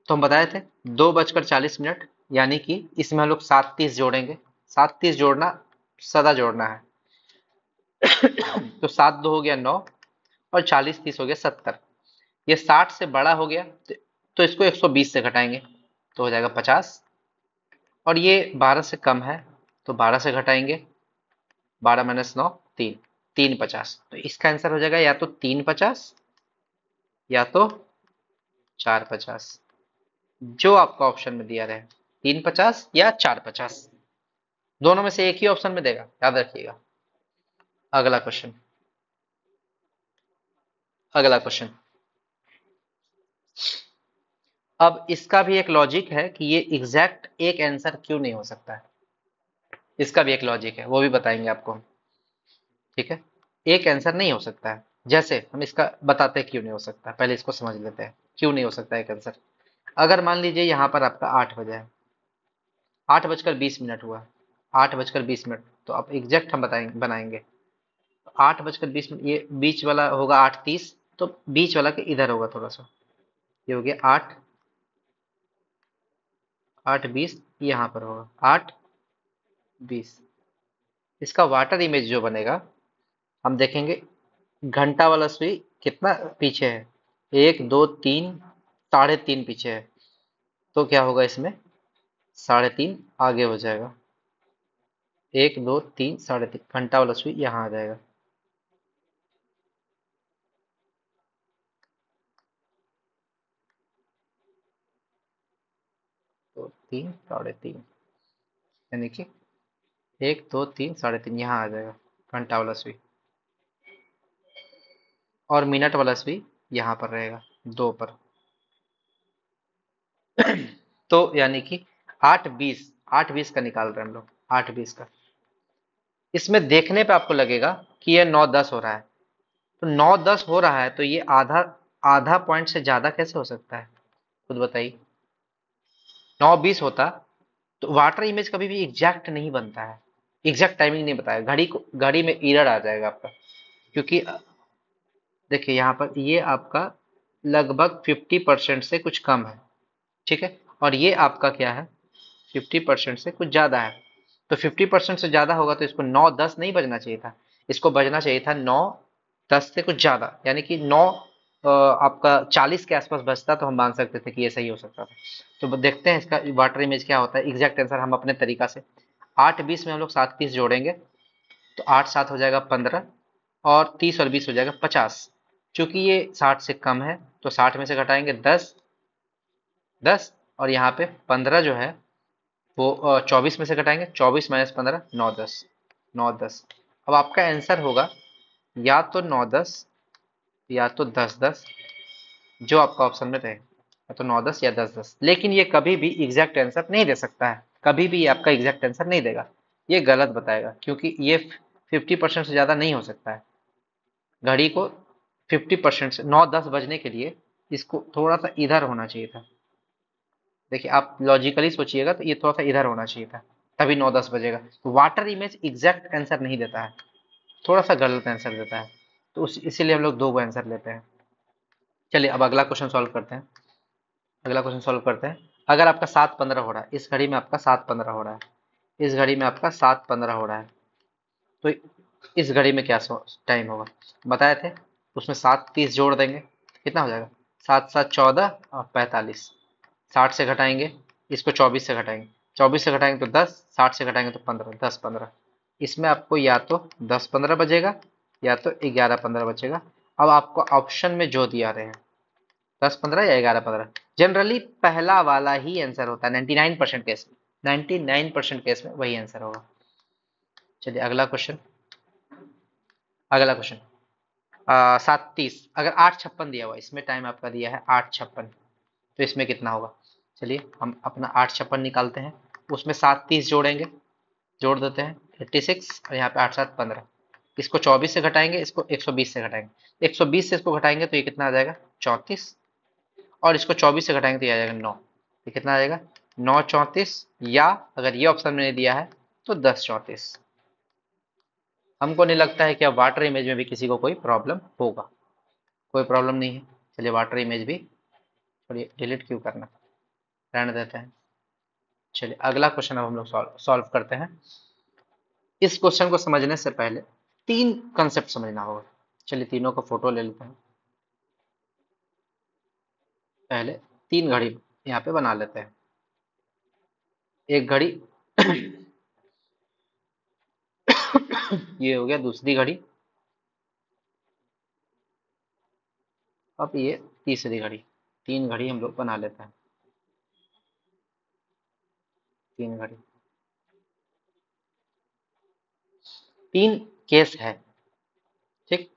तो हम बताए थे 2:40 यानी कि इसमें हम लोग 7:30 जोड़ेंगे। 7:30 जोड़ना सदा जोड़ना है। तो 7 2 हो गया 9, और 40 30 हो गया 70। ये 60 से बड़ा हो गया तो इसको 120 से घटाएंगे तो हो जाएगा 50। और ये 12 से कम है तो 12 से घटाएंगे, 12 - 9 3, 350। तो इसका आंसर हो जाएगा या तो 350 या तो 450, जो आपका ऑप्शन में दिया रहे, 350 या 450, दोनों में से एक ही ऑप्शन में देगा, याद रखिएगा। अगला क्वेश्चन, अगला क्वेश्चन। अब इसका भी एक लॉजिक है कि ये एग्जैक्ट एक आंसर क्यों नहीं हो सकता है। इसका भी एक लॉजिक है, वो भी बताएंगे आपको हम। ठीक है, एक आंसर नहीं हो सकता है। जैसे हम इसका बताते हैं क्यों नहीं हो सकता, पहले इसको समझ लेते हैं क्यों नहीं हो सकता एक आंसर। अगर मान लीजिए यहाँ पर आपका 8 बजे है, 8:20 हुआ, 8:20, तो अब एग्जैक्ट हम बताएंगे बनाएंगे। 8:20, ये बीच वाला होगा 8:30, तो बीच वाला के इधर होगा थोड़ा सा, ये हो गया 8:20, यहाँ पर होगा 8:20। इसका वाटर इमेज जो बनेगा, हम देखेंगे घंटा वाला सुई कितना पीछे है, 1 2 3, 3.5 पीछे है। तो क्या होगा इसमें, 3.5 आगे हो जाएगा, 1 2 3 3.5, घंटा वाला सुई यहाँ आ जाएगा। तो 3 3.5, यानी कि 1 2 3 3.5 यहाँ आ जाएगा घंटा वाला सुई, और मिनट वाला सुई यहाँ पर रहेगा 2 पर। तो यानी कि 8:20, 8:20 का निकाल रहे हैं हम लोग, 8:20 का। इसमें देखने पे आपको लगेगा कि ये 9:10 हो रहा है। तो 9:10 हो रहा है तो ये आधा, आधा पॉइंट से ज्यादा कैसे हो सकता है, खुद बताइए। 9:20 होता तो वाटर इमेज कभी भी एग्जैक्ट नहीं बनता है, एग्जैक्ट टाइमिंग नहीं बताया, घड़ी को, घड़ी में एरर आ जाएगा आपका। क्योंकि देखिए यहाँ पर ये आपका लगभग 50% से कुछ कम है, ठीक है, और ये आपका क्या है, 50% से कुछ ज्यादा है। तो 50% से ज्यादा होगा तो इसको 9:10 नहीं बजना चाहिए था, इसको बजना चाहिए था 9:10 से कुछ ज्यादा, यानी कि 9 आपका 40 के आसपास बचता तो हम मान सकते थे कि ये सही हो सकता था। तो देखते हैं इसका वाटर इमेज क्या होता है, एग्जैक्ट आंसर हम अपने तरीका से। 8:20 में हम लोग 7:30 जोड़ेंगे तो 8 7 हो जाएगा 15, और 30 और 20 हो जाएगा 50। चूंकि ये 60 से कम है तो 60 में से घटाएंगे 10, 10, और यहाँ पे 15 जो है वो 24 में से घटाएंगे, 24 - 15, 9:10, 9:10। अब आपका आंसर होगा या तो 9:10 या तो 10:10, जो आपका ऑप्शन में रहे, या तो 9:10 या 10:10। लेकिन ये कभी भी एग्जैक्ट आंसर नहीं दे सकता है, कभी भी ये आपका एग्जैक्ट आंसर नहीं देगा, ये गलत बताएगा, क्योंकि ये 50% से ज्यादा नहीं हो सकता है। घड़ी को 50% से 9:10 बजने के लिए इसको थोड़ा सा इधर होना चाहिए था। देखिए आप लॉजिकली सोचिएगा तो ये थोड़ा सा इधर होना चाहिए था, तभी 9:10 बजेगा। तो वाटर इमेज एग्जैक्ट आंसर नहीं देता है, थोड़ा सा गलत आंसर देता है। तो इसीलिए हम लोग दो आंसर लेते हैं। चलिए अब अगला क्वेश्चन सॉल्व करते हैं। अगला क्वेश्चन सॉल्व करते हैं। अगर आपका 7:15 हो रहा है, इस घड़ी में आपका 7:15 हो रहा है, इस घड़ी में आपका 7:15 हो रहा है, तो इस घड़ी में क्या टाइम होगा, बताए थे। उसमें 7:30 जोड़ देंगे, कितना हो जाएगा, 7 7 14 और 45। 60 से घटाएंगे, इसको 24 से घटाएंगे, 24 से घटाएंगे तो 10, 60 से घटाएंगे तो 15, 10 15। इसमें आपको या तो 10 15 बजेगा या तो 11 15 बचेगा। अब आपको ऑप्शन में जो दिया रहे हैं 10 15 या 11 15, जनरली पहला वाला ही आंसर होता है 99% केस में, 99% केस में वही आंसर होगा। चलिए अगला क्वेश्चन, अगला क्वेश्चन। 7:30, अगर 8:56 दिया हुआ, इसमें टाइम आपका दिया है 8:56, तो इसमें कितना होगा। चलिए हम अपना 8:56 निकालते हैं, उसमें 7:30 जोड़ेंगे, जोड़ देते हैं 86, और यहाँ पे 8 7 15। इसको 24 से घटाएंगे, इसको 120 से घटाएंगे, 120 से इसको घटाएंगे तो ये कितना आ जाएगा 34, और इसको 24 से घटाएंगे तो ये आ जाएगा 9। ये कितना आ जाएगा 9 34, या अगर ये ऑप्शन मैंने दिया है तो 10 34। हमको नहीं लगता है कि अब वाटर इमेज में भी किसी को कोई प्रॉब्लम होगा, कोई प्रॉब्लम नहीं है। चलिए वाटर इमेज भी थोड़ी डिलीट क्यों करना, रहने देते हैं। चलिए अगला क्वेश्चन अब हम लोग सॉल्व करते हैं। इस क्वेश्चन को समझने से पहले तीन कंसेप्ट समझना होगा। चलिए तीनों का फोटो ले लेते हैं। पहले तीन घड़ी यहाँ पे बना लेते हैं। एक घड़ी ये हो गया दूसरी घड़ी, अब ये तीसरी घड़ी। तीन घड़ी हम लोग बना लेते हैं। तीन घड़ी, तीन केस है, ठीक।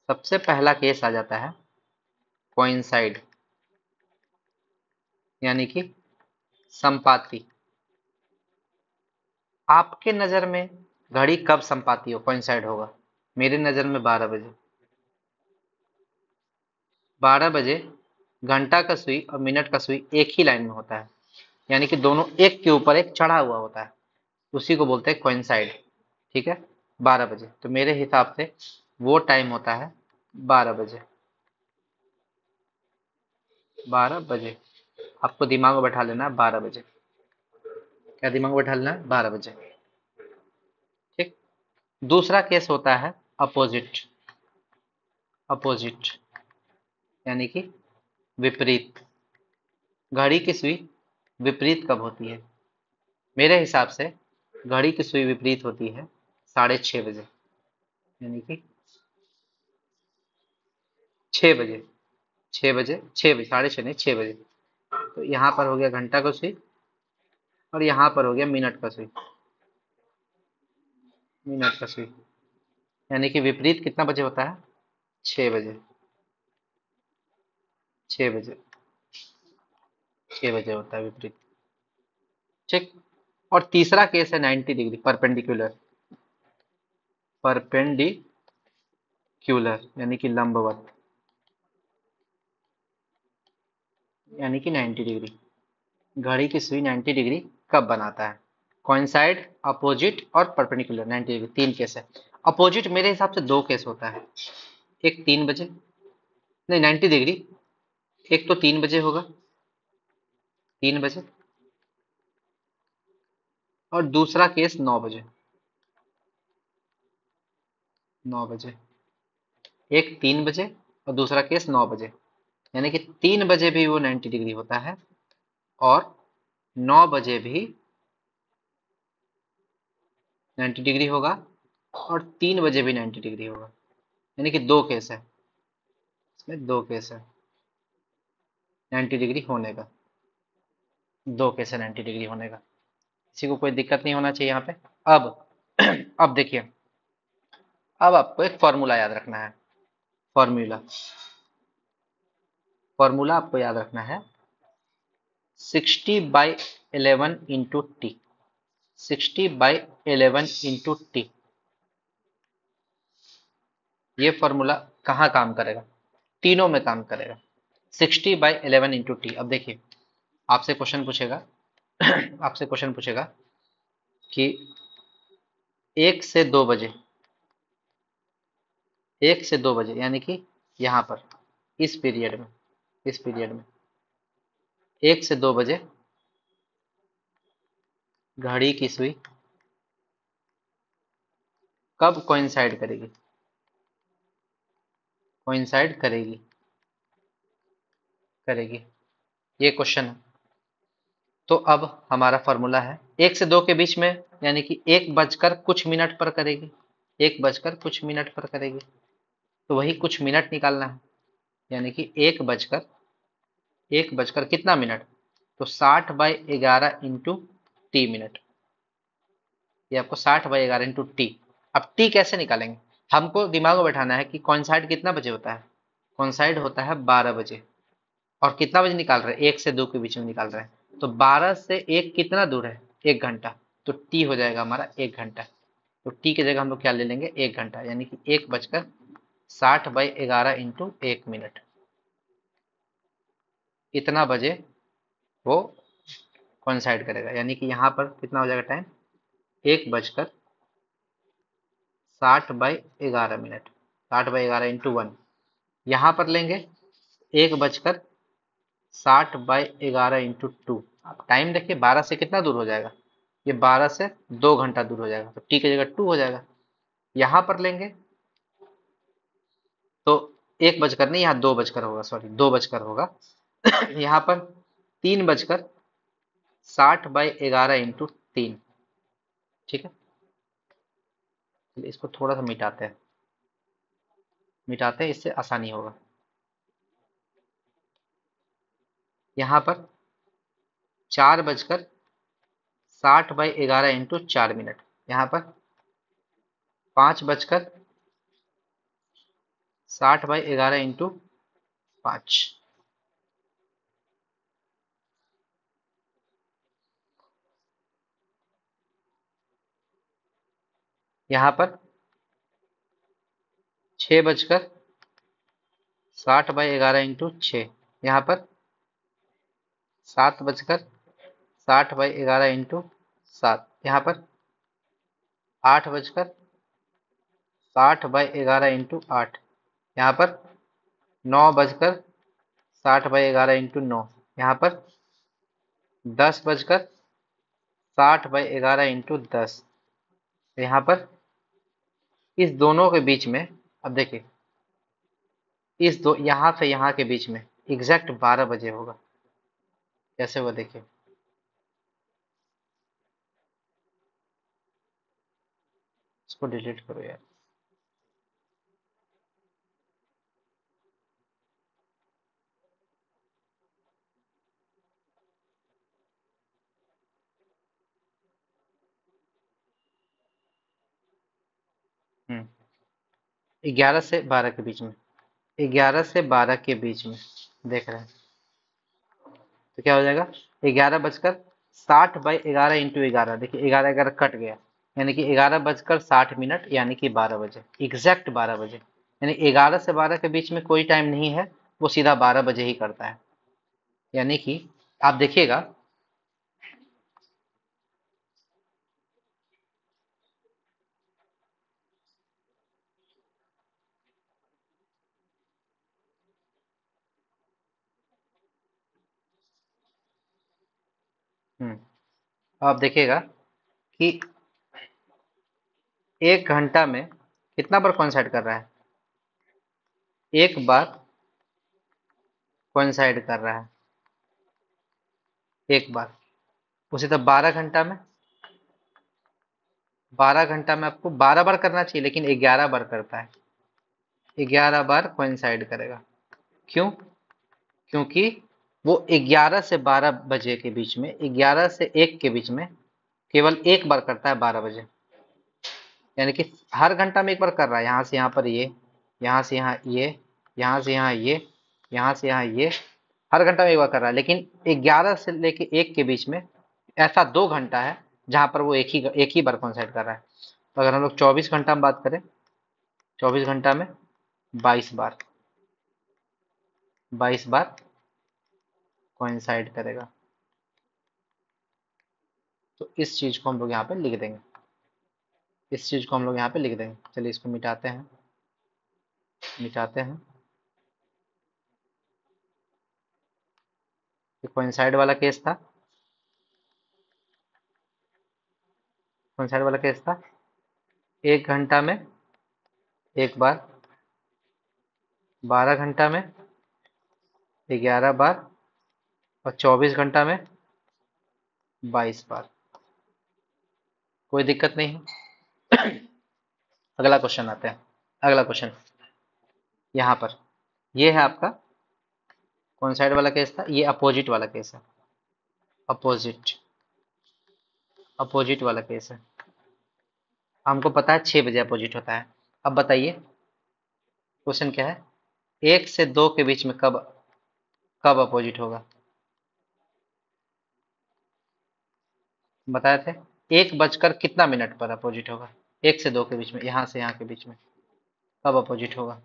सबसे पहला केस आ जाता है कोइंसाइड, यानी कि संपाती। आपके नजर में घड़ी कब संपाती हो, कोइंसाइड होगा? मेरी नजर में 12 बजे। 12 बजे घंटा का सुई और मिनट का सुई एक ही लाइन में होता है, यानी कि दोनों एक के ऊपर एक चढ़ा हुआ होता है, उसी को बोलते हैं कोइंसाइड, ठीक है। 12 बजे, तो मेरे हिसाब से वो टाइम होता है 12 बजे। 12 बजे आपको दिमाग में बैठा लेना है, 12 बजे। क्या दिमाग में बैठा लेना है? 12 बजे, ठीक। दूसरा केस होता है अपोजिट। अपोजिट यानी कि विपरीत। घड़ी की सुई विपरीत कब होती है? मेरे हिसाब से घड़ी की सुई विपरीत होती है 6:30 बजे, यानी कि 6 बजे। 6 बजे, 6 बजे, 6:30 नहीं, 6 बजे। तो यहाँ पर हो गया घंटा का सुई और यहाँ पर हो गया मिनट का सुई। मिनट का सुई यानी कि विपरीत कितना बजे होता है? 6 बजे। 6 बजे, 6 बजे होता है विपरीत, ठीक। और तीसरा केस है 90 डिग्री, परपेंडिकुलर। परपेंडिक्यूलर यानी कि लंबवत, यानी कि 90 डिग्री। घड़ी की सुई 90 डिग्री कब बनाता है? कोइंसाइड, अपोजिट और परपेंडिकुलर। 90 डिग्री तीन केस है। अपोजिट मेरे हिसाब से दो केस होता है, एक 3 बजे, नहीं 90 डिग्री, एक तो 3 बजे होगा, 3 बजे, और दूसरा केस 9 बजे। 9 बजे, एक 3 बजे और दूसरा केस 9 बजे, यानी कि 3 बजे भी वो 90 डिग्री होता है और 9 बजे भी 90 डिग्री होगा और 3 बजे भी 90 डिग्री होगा, यानी कि दो केस है। इसमें दो केस है 90 डिग्री होने का, दो केस है 90 डिग्री होने का। किसी को कोई दिक्कत नहीं होना चाहिए यहाँ पे। अब अब देखिए, अब आपको एक फॉर्मूला याद रखना है। फॉर्मूला, फॉर्मूला आपको याद रखना है 60/11 × t। 60/11 × t, ये फॉर्मूला कहाँ काम करेगा? तीनों में काम करेगा। 60/11 × t। अब देखिए, आपसे क्वेश्चन पूछेगा आपसे क्वेश्चन पूछेगा कि 1 से 2 बजे, 1 से 2 बजे यानी कि यहाँ पर इस पीरियड में, इस पीरियड में 1 से 2 बजे घड़ी की सुई कब कोइंसाइड करेगी? कोइंसाइड करेगी, करेगी, ये क्वेश्चन है। तो अब हमारा फॉर्मूला है 1 से 2 के बीच में, यानी कि 1 बजकर कुछ मिनट पर करेगी। 1 बजकर कुछ मिनट पर करेगी, तो वही कुछ मिनट निकालना है, यानी कि 1 बजकर कितना मिनट, तो 60/11 × t मिनट। ये आपको 60/11 × t। अब टी कैसे निकालेंगे? हमको दिमाग में बैठाना है कि कॉन्साइड कितना बजे होता है। कॉन्साइड होता है 12 बजे, और कितना बजे निकाल रहे हैं? 1 से 2 के बीच में निकाल रहे हैं, तो 12 से 1 कितना दूर है? 1 घंटा। तो टी हो जाएगा हमारा 1 घंटा। तो टी की जगह हम लोग क्या ले लेंगे? 1 घंटा, यानी कि 1 बजकर 60/11 × 1 मिनट। इतना बजे वो कोइंसाइड करेगा, यानी कि यहाँ पर कितना हो जाएगा टाइम? 1 बजकर 60/11 मिनट, 60/11 × 1। यहाँ पर लेंगे 1:60/11 × 2। आप टाइम देखिए 12 से कितना दूर हो जाएगा, ये 12 से 2 घंटा दूर हो जाएगा, तो टी की जगह 2 हो जाएगा। यहाँ पर लेंगे तो 1 बजकर नहीं, यहाँ 2 बजकर होगा, सॉरी 2 बजकर होगा। यहाँ पर 3:60/11 × 3। ठीक है, चलिए इसको थोड़ा सा मिटाते हैं, इससे आसानी होगा। यहाँ पर 4:60/11 × 4 मिनट, यहाँ पर 5:60/11 × 5। यहाँ पर 6:60/11 × 6। यहाँ पर 7:60/11 × 7। यहाँ पर 8:60/11 × 8। यहाँ पर 9:60/11 × 9। यहाँ पर 10:60/11 × 10। यहाँ पर इस दोनों के बीच में, अब देखिए इस दो यहाँ से यहाँ के बीच में एग्जैक्ट 12 बजे होगा। कैसे हुआ देखिए, इसको डिलीट करो यार। हम्म 11 से 12 के बीच में, 11 से 12 के बीच में देख रहे हैं, तो क्या हो जाएगा 11:60/11 × 11। देखिए 11 11 कट गया, यानी कि 11:60 यानी कि 12 बजे, एग्जैक्ट 12 बजे। यानी 11 से 12 के बीच में कोई टाइम नहीं है, वो सीधा 12 बजे ही करता है। यानी कि आप देखिएगा, आप देखिएगा कि 1 घंटा में कितना बार कोइंसाइड कर रहा है, एक बार कोइंसाइड कर रहा है, एक बार। उसी तरह 12 घंटा में, 12 घंटा में आपको 12 बार करना चाहिए, लेकिन 11 बार करता है, 11 बार कोइंसाइड करेगा। क्यों? क्योंकि वो 11 से 12 बजे के बीच में, 11 से 1 के बीच में केवल एक बार करता है, 12 बजे। यानी कि हर घंटा में एक बार कर रहा है, यहाँ से यहाँ पर ये, यहाँ से यहाँ ये, यहाँ से यहाँ ये, यहाँ से यहाँ ये, हर घंटा में एक बार कर रहा है। लेकिन 11 से लेके 1 के बीच में ऐसा 2 घंटा है जहाँ पर वो एक ही बार कोइंसाइड कर रहा है। तो अगर हम लोग 24 घंटा में बात करें, 24 घंटा में 22 बार, 22 बार कोइंसाइड करेगा। तो इस चीज को हम लोग यहाँ पे लिख देंगे, इस चीज को हम लोग यहाँ पे लिख देंगे। चलिए इसको मिटाते हैं, मिटाते हैं। ये कोइंसाइड वाला केस था, कोइंसाइड वाला केस था 1 घंटा में एक बार, 12 घंटा में 11 बार, और 24 घंटा में 22 बार। कोई दिक्कत नहीं है। अगला क्वेश्चन आते हैं, अगला क्वेश्चन यहाँ पर, ये है आपका कोइंसाइड वाला केस था, ये अपोजिट वाला केस है, अपोजिट, अपोजिट वाला केस है। हमको पता है 6 बजे अपोजिट होता है। अब बताइए क्वेश्चन क्या है, 1 से 2 के बीच में कब कब अपोजिट होगा। बताए थे 1 बजकर कितना मिनट पर अपोजिट होगा, 1 से 2 के बीच में, यहाँ से यहाँ के बीच में कब अपोजिट होगा।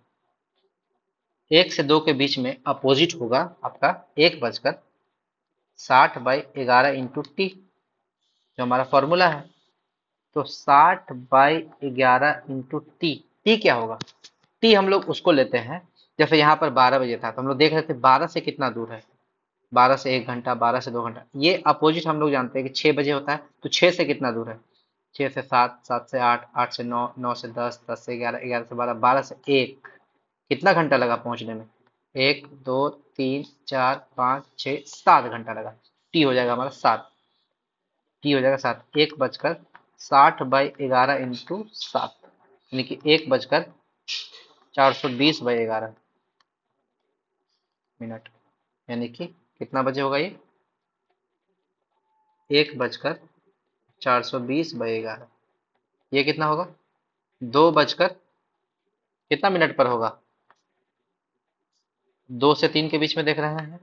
1 से 2 के बीच में अपोजिट होगा आपका 1:60/11 × t, जो हमारा फॉर्मूला है। तो 60/11 × टी क्या होगा? टी हम लोग उसको लेते हैं, जैसे यहाँ पर 12 बजे था तो हम लोग देख रहे थे 12 से कितना दूर है, 12 से 1 घंटा, 12 से 2 घंटा। ये अपोजिट हम लोग जानते हैं कि 6 बजे होता है, तो 6 से कितना दूर है? 6 से 7, 7 से 8, 8 से 9, 9 से 10, 10 से 11, 11 से 12, 12 से 1। कितना घंटा लगा पहुंचने में? 1, 2, 3, 4, 5, 6, 7 घंटा लगा। टी हो जाएगा हमारा 7। टी हो जाएगा 7। 1 बजकर 60/11 × 7, यानी कि 1 बजकर 420/11 मिनट, यानी कि कितना बजे होगा ये? 1 बजकर 420/11। ये कितना होगा? 2 बजकर कितना मिनट पर होगा? 2 से 3 के बीच में देख रहे हैं,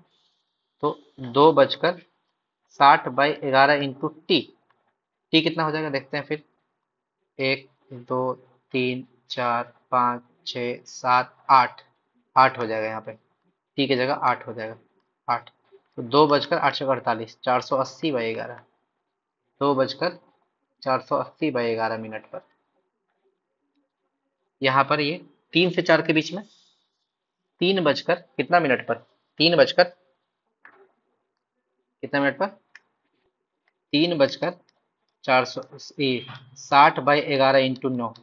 तो 2 बजकर 60/11 × टी। टी कितना हो जाएगा देखते हैं फिर। 1, 2, 3, 4, 5, 6, 7, 8। 8 हो जाएगा यहाँ पे, टी की जगह 8 हो जाएगा। 8, तो 2 बजकर 8 × 48, 480/11। 2 बजकर 480/11 मिनट पर। यहाँ पर ये 3 से 4 के बीच में 3 बजकर कितना मिनट पर? 3 बजकर कितना मिनट पर? 3 बजकर 460/11 × 9,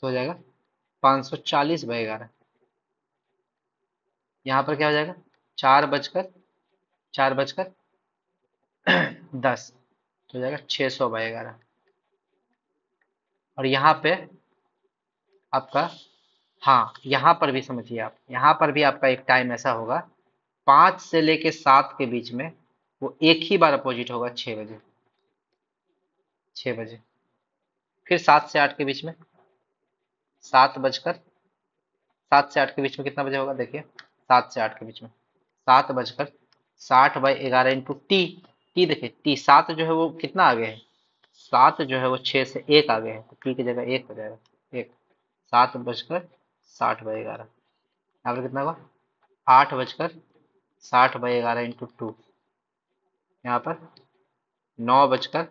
तो हो जाएगा 540/11। यहाँ पर क्या हो जाएगा? 4 बजकर 10, तो हो जाएगा 600/11। और यहाँ पे आपका, हाँ यहाँ पर भी समझिए आप, यहाँ पर भी आपका एक टाइम ऐसा होगा, 5 से लेके 7 के बीच में वो एक ही बार अपोजिट होगा, 6 बजे। 6 बजे। फिर 7 से 8 के बीच में 7 बजकर 7 से 8 के बीच में कितना बजे होगा देखिए? 7 से 8 के बीच में 7 बजकर 60/11 × टी। टी देखिए, टी 7 जो है वो कितना आगे है? 7 जो है वो 6 से 1 आगे है, तो टी की जगह 1 हो जाएगा। 1, 7 बजकर 60/11। यहाँ पर कितना होगा? 8 बजकर 60/11 × 2। यहाँ पर 9 बजकर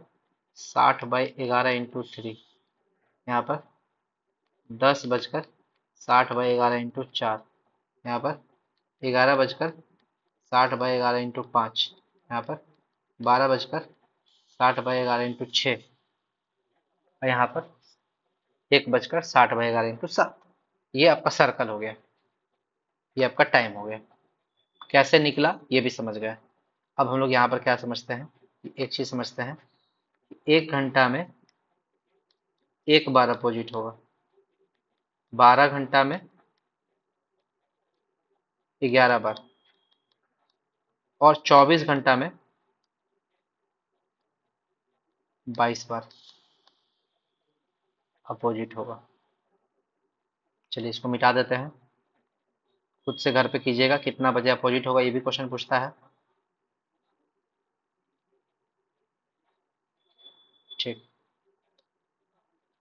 60/11 × 3। यहाँ पर 10 बजकर 60/11 × 4। यहाँ पर 11 बजकर 60/11 × 5। यहाँ पर 12 बजकर 60/11 × 6। और यहाँ पर 1 बजकर 60/11 × 7। ये आपका सर्कल हो गया, ये आपका टाइम हो गया। कैसे निकला ये भी समझ गए। अब हम लोग यहाँ पर क्या समझते हैं? एक चीज समझते हैं, 1 घंटा में एक बार अपोजिट होगा, 12 घंटा में 11 बार, और 24 घंटा में 22 बार अपोजिट होगा। चलिए इसको मिटा देते हैं, खुद से घर पे कीजिएगा, कितना बजे अपोजिट होगा ये भी क्वेश्चन पूछता है। ठीक,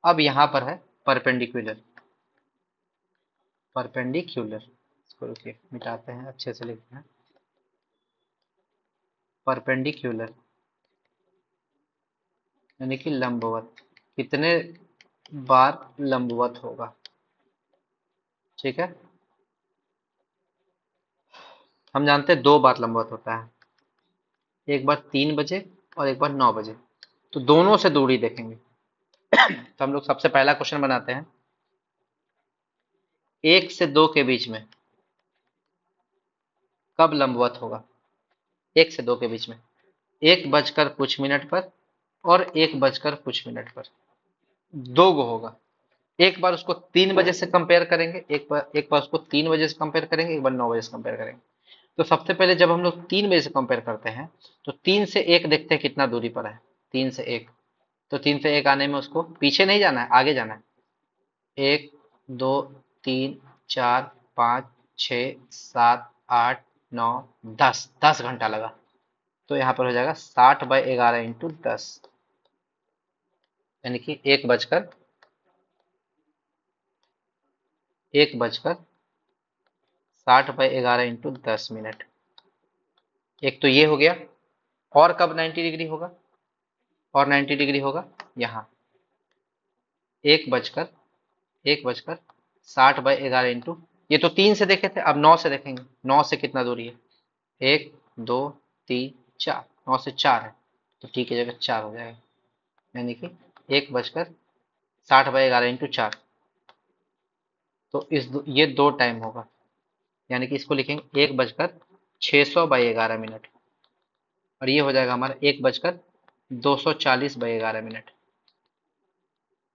अब यहाँ पर है परपेंडिकुलर। परपेंडिकुलर, इसको रुकिए मिटाते हैं, अच्छे से लिखते हैं। परपेंडिकुलर यानी कि लंबवत, कितने बार लंबवत होगा? ठीक है, हम जानते हैं 2 बार लंबवत होता है, एक बार 3 बजे और एक बार 9 बजे। तो दोनों से दूरी देखेंगे। तो हम लोग सबसे पहला क्वेश्चन बनाते हैं, 1 से 2 के बीच में कब लंबवत होगा? 1 से 2 के बीच में 1 बजकर कुछ मिनट पर और 1 बजकर कुछ मिनट पर, दो गो होगा। एक बार उसको 3 बजे से कंपेयर करेंगे, एक बार उसको 3 बजे से कंपेयर करेंगे, एक बार 9 बजे से कंपेयर करेंगे। तो सबसे पहले जब हम लोग 3 बजे से कंपेयर करते हैं, तो 3 से 1 देखते हैं कितना दूरी पर है। 3 से 1, तो 3 से 1 आने में उसको पीछे नहीं जाना है, आगे जाना है। 1, 2, 3, 4, 5, 6, 7, 8, 9, 10, 10 घंटा लगा। तो यहाँ पर हो जाएगा 60/11 × 10, यानी कि 1 बजकर 60/11 × 10 मिनट। एक तो ये हो गया। और कब 90 डिग्री होगा? और 90 डिग्री होगा यहाँ 1:60 इंटू, ये तो 3 से देखे थे, अब 9 से देखेंगे। 9 से कितना दूरी है? 1 2 3 4, 9 से 4 है, तो टी की जगह 4 हो जाएगा, यानी कि 1:60 इंटू 4। तो ये 2 टाइम होगा, यानी कि इसको लिखेंगे 1:600/11 मिनट, और ये हो जाएगा हमारा 1:240/11 मिनट।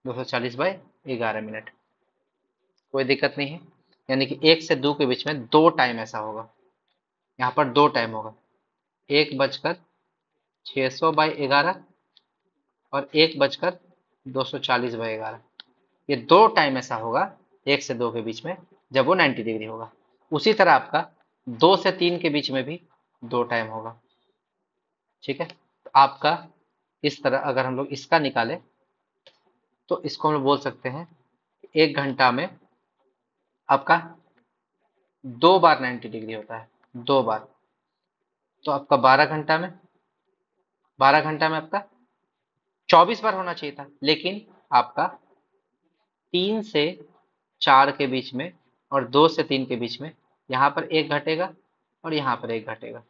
240/11 मिनट, कोई दिक्कत नहीं है। यानी कि 1 से 2 के बीच में 2 टाइम ऐसा होगा, यहाँ पर 2 टाइम होगा, 1:600/11 और 1:240/11। ये 2 टाइम ऐसा होगा 1 से 2 के बीच में, जब वो 90 डिग्री होगा। उसी तरह आपका 2 से 3 के बीच में भी 2 टाइम होगा। ठीक है, तो आपका इस तरह अगर हम लोग इसका निकालें तो इसको हम लोग बोल सकते हैं 1 घंटा में आपका 2 बार 90 डिग्री होता है, 2 बार। तो आपका 12 घंटा में आपका 24 बार होना चाहिए था, लेकिन आपका 3 से 4 के बीच में और 2 से 3 के बीच में यहाँ पर 1 घटेगा और यहाँ पर 1 घटेगा,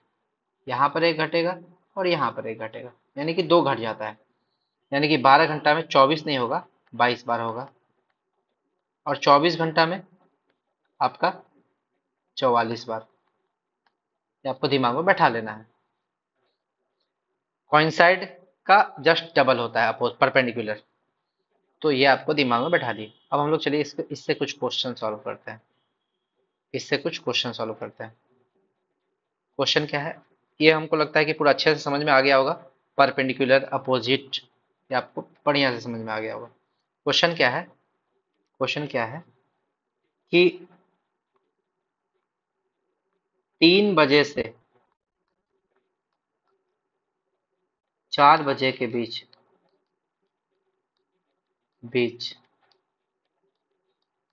यहाँ पर 1 घटेगा और यहाँ पर 1 घटेगा, यानी कि 2 घट जाता है। यानी कि 12 घंटा में 24 नहीं होगा, 22 बार होगा, और 24 घंटा में आपका 44 बार। ये आपको दिमाग में बैठा लेना है। कोइंसाइड का जस्ट डबल होता है अपोज परपेंडिकुलर, तो ये आपको दिमाग में बैठा दिए। अब हम लोग चलिए इससे कुछ क्वेश्चन सॉल्व करते हैं। क्वेश्चन क्या है, ये हमको लगता है कि पूरा अच्छे से समझ में आ गया होगा। परपेंडिकुलर, अपोजिट, ये आपको बढ़िया से समझ में आ गया होगा। क्वेश्चन क्या है कि 3 बजे से 4 बजे के बीच बीच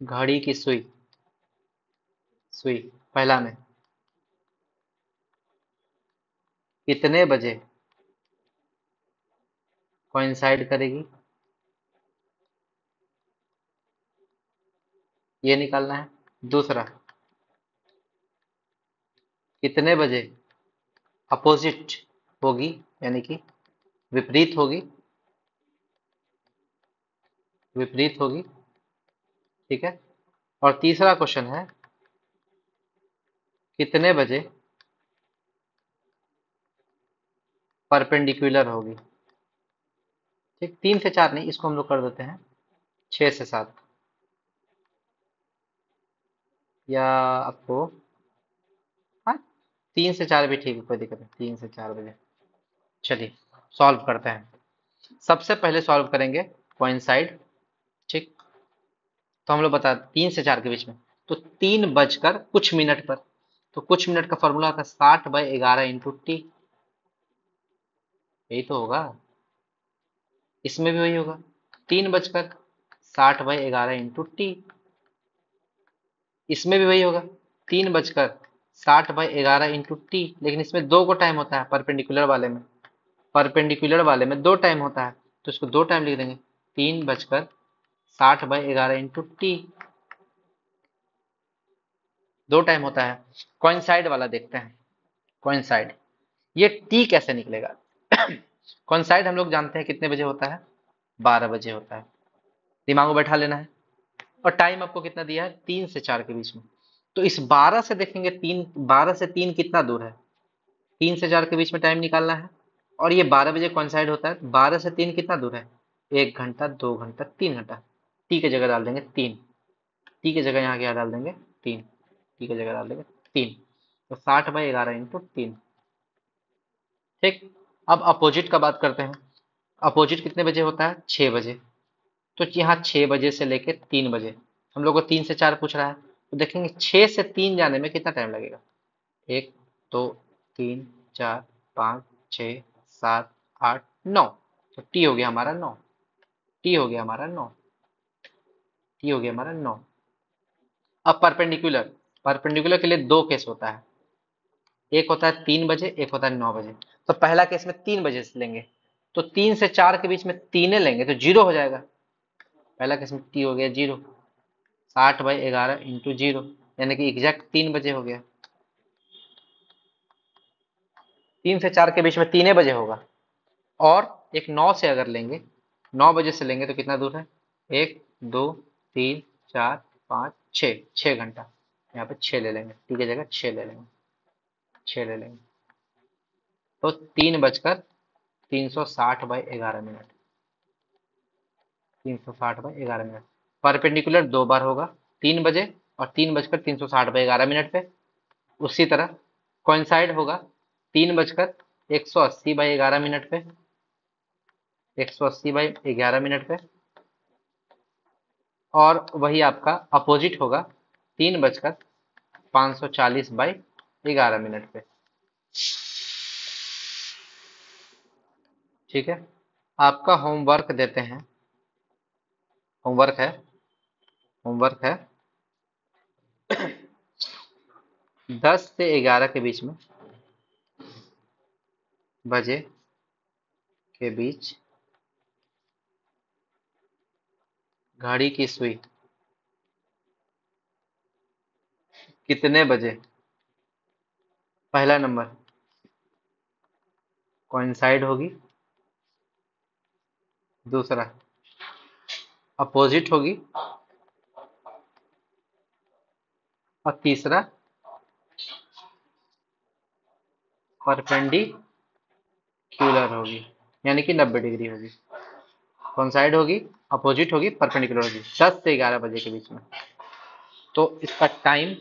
घड़ी की सुई सुई पहला में कितने बजे कोइंसाइड करेगी, ये निकालना है। दूसरा, कितने बजे अपोजिट होगी, यानी कि विपरीत होगी। ठीक है, और तीसरा क्वेश्चन है कितने बजे परपेंडिकुलर होगी। ठीक, 3 से 4 नहीं, इसको हम लोग कर देते हैं 6 से 7, या आपको, हाँ, 3 से 4 भी ठीक है, कोई दिक्कत नहीं, 3 से 4 बजे। चलिए सॉल्व करते हैं। सबसे पहले सॉल्व करेंगे कोइंसाइड। ठीक, तो हम लोग बता 3 से 4 के बीच में, तो 3 बजकर कुछ मिनट पर, तो कुछ मिनट का फॉर्मूला था 60/11 इंटू टी, यही तो होगा। इसमें भी वही होगा, 3 बजकर 60/11 इंटू टी, इसमें भी वही होगा, 3 बजकर 60/11 इंटू टी, लेकिन इसमें 2 को टाइम होता है, परपेंडिकुलर वाले में 2 टाइम होता है, तो इसको 2 टाइम लिख देंगे, 3 बजकर 60/11 इंटू टी, 2 टाइम होता है। कोइंसाइड वाला देखते हैं। कोइंसाइड, ये टी कैसे निकलेगा? कोइंसाइड हम लोग जानते हैं कितने बजे होता है, 12 बजे होता है, दिमाग में बैठा लेना है। और टाइम आपको कितना दिया है, 3 से 4 के बीच में। तो इस 12 से देखेंगे, 12 से 3 कितना दूर है, 3 से 4 के बीच में टाइम निकालना है, और ये 12 बजे कोइंसाइड होता है। 12 से 3 कितना दूर है, 1 घंटा, 2 घंटा, 3 घंटा। टी की जगह डाल देंगे 3, टी की जगह यहाँ क्या डाल देंगे 3, टी की जगह डाल देंगे 3, तो 60/11 इंटू 3। ठीक, अब अपोजिट का बात करते हैं। अपोजिट कितने बजे होता है, 6 बजे। तो यहाँ 6 बजे से लेके 3 बजे, हम लोग को 3 से 4 पूछ रहा है, तो देखेंगे 6 से 3 जाने में कितना टाइम लगेगा, 1 2 3 4 5 6 7 8 9, तो टी हो गया हमारा 9, टी हो गया हमारा 9, टी हो गया हमारा 9। अब परपेंडिकुलर, परपेंडिकुलर के लिए 2 केस होता है, एक होता है 3 बजे, एक होता है 9 बजे। तो पहला केस में 3 बजे से लेंगे, तो 3 से 4 के बीच में तीने लेंगे तो 0 हो जाएगा। पहला किस्म टी हो गया 0। 60/11 इंटू 0, यानी कि एग्जैक्ट 3 बजे हो गया। 3 से 4 के बीच में तीने बजे होगा। और एक 9 से अगर लेंगे, 9 बजे से लेंगे तो कितना दूर है? 1 2 3 4 5 6, 6 घंटा। यहाँ पे 6 ले लेंगे, टी की जगह 6 ले लेंगे, 6 ले लेंगे। तो 3 बजकर 360/11 मिनट, 360/11 मिनट। परपेंडिकुलर 2 बार होगा, 3 बजे और 3 बजकर 360/11 मिनट पे। उसी तरह कोइंसाइड होगा 3 बजकर 180/11 मिनट पे, 180/11 मिनट पे। और वही आपका अपोजिट होगा 3 बजकर 540/11 मिनट पे। ठीक है, आपका होमवर्क देते हैं। होमवर्क है, होमवर्क है 10 से 11 के बीच में, बजे के बीच घड़ी की सुई कितने बजे? पहला नंबर कोइंसाइड होगी, दूसरा अपोजिट होगी, और तीसरा परपेंडिक्यूलर होगी, यानी कि 90 डिग्री होगी। कोइंसाइड होगी, अपोजिट होगी, परपेंडिकुलर होगी, 10 से 11 बजे के बीच में। तो इसका टाइम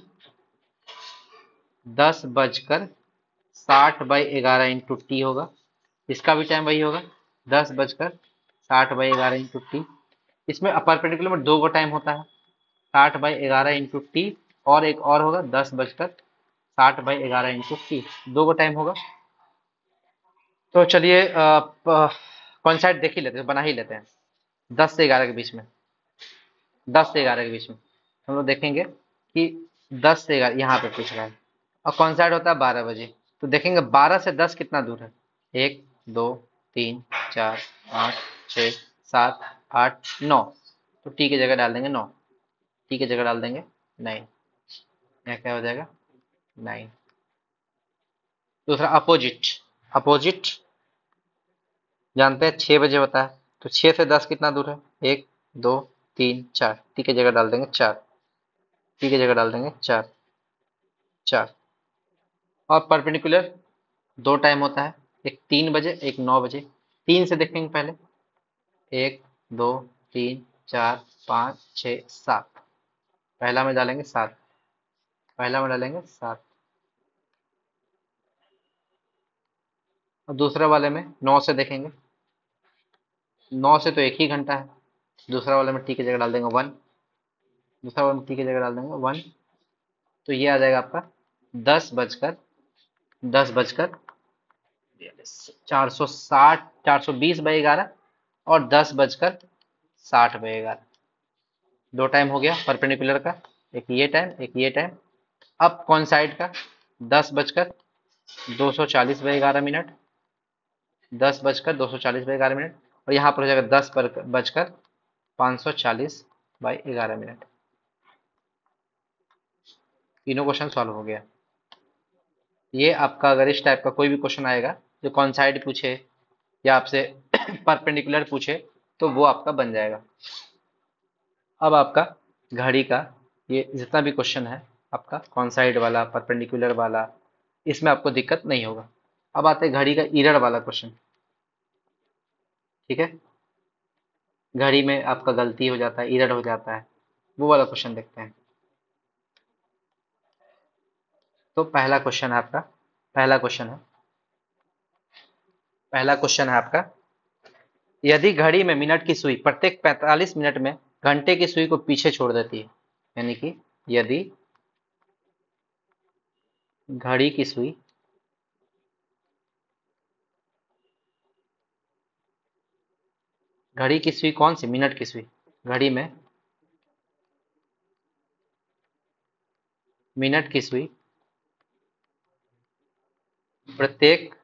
10 बजकर 60/11 इंटू टी होगा। इसका भी टाइम वही होगा, 10 बजकर 60/11 इंटू टी। इसमें परपेंडिकुलर में 2 गो टाइम होता है, 60/11 इंटू टी, और एक और होगा 10 बजकर 60/11 इंटू टी, 2 गो टाइम होगा। तो चलिए कौन साइड देख ही लेते हैं, बना ही लेते हैं। 10 से 11 के बीच में, 10 से 11 के बीच में हम लोग देखेंगे कि 10 से 11 यहाँ पे पूछ रहा है, और कौन साइड होता है 12 बजे। तो देखेंगे 12 से 10 कितना दूर है? 1 2 3 4 5 6 7 8 9। तो टी की जगह डाल देंगे 9, टी की जगह डाल देंगे 9। यहाँ क्या हो जाएगा? 9। दूसरा अपोजिट, अपोजिट जानते हैं 6 बजे होता है, तो 6 से 10 कितना दूर है? 1 2 3 4, टी की जगह डाल देंगे 4, टी की जगह डाल देंगे 4, 4। और परपेंडिकुलर 2 टाइम होता है, एक 3 बजे, एक 9 बजे। 3 से देखेंगे पहले, 1 2 3 4 5 6 7, पहला में डालेंगे 7, पहला में डालेंगे 7। और दूसरे वाले में 9 से देखेंगे, 9 से तो एक ही घंटा है, दूसरा वाले में टी की जगह डाल देंगे 1, दूसरा वाले में टी की जगह डाल देंगे 1। तो ये आ जाएगा आपका 10 बजकर 460, 420/11, और 10 बजकर 60/11। 2 टाइम हो गया परपेंडिकुलर का, एक ये टाइम, एक ये टाइम। अब कौन साइड का? 10 बजकर 240/11 मिनट, 10 बजकर 240/11 मिनट, और यहाँ पर हो जाएगा 10 बजकर 540/11 मिनट। तीनों क्वेश्चन सॉल्व हो गया। ये आपका अगर इस टाइप का कोई भी क्वेश्चन आएगा जो कौन साइड पूछे या आपसे परपेंडिकुलर पूछे, तो वो आपका बन जाएगा। अब आपका घड़ी का ये जितना भी क्वेश्चन है, आपका कौन साइड वाला, परपेंडिकुलर वाला, इसमें आपको दिक्कत नहीं होगा। अब आते हैं घड़ी का इरर वाला क्वेश्चन। ठीक है, घड़ी में आपका गलती हो जाता है, इरर हो जाता है, वो वाला क्वेश्चन देखते हैं। तो पहला क्वेश्चन है आपका, पहला क्वेश्चन है, पहला क्वेश्चन है आपका, यदि घड़ी में मिनट की सुई प्रत्येक 45 मिनट में घंटे की सुई को पीछे छोड़ देती है, यानी कि यदि घड़ी की सुई घड़ी की सुई कौन सी? मिनट की सुई। घड़ी में मिनट की सुई प्रत्येक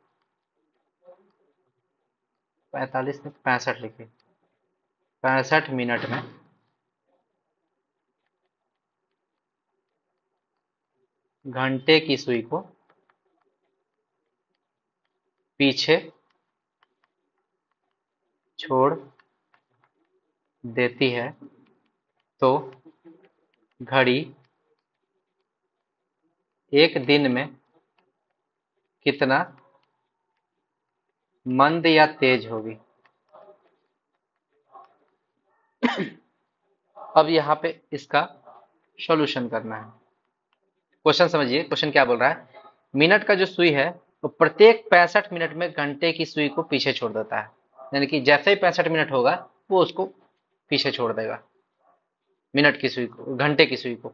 45 में 65 लिखिए। 65 मिनट में घंटे की सुई को पीछे छोड़ देती है तो घड़ी एक दिन में कितना मंद या तेज होगी। अब यहाँ पे इसका सॉल्यूशन करना है। क्वेश्चन समझिए, क्वेश्चन क्या बोल रहा है। मिनट का जो सुई है वो प्रत्येक 65 मिनट में घंटे की सुई को पीछे छोड़ देता है, यानी कि जैसे ही 65 मिनट होगा वो उसको पीछे छोड़ देगा, मिनट की सुई को, घंटे की सुई को।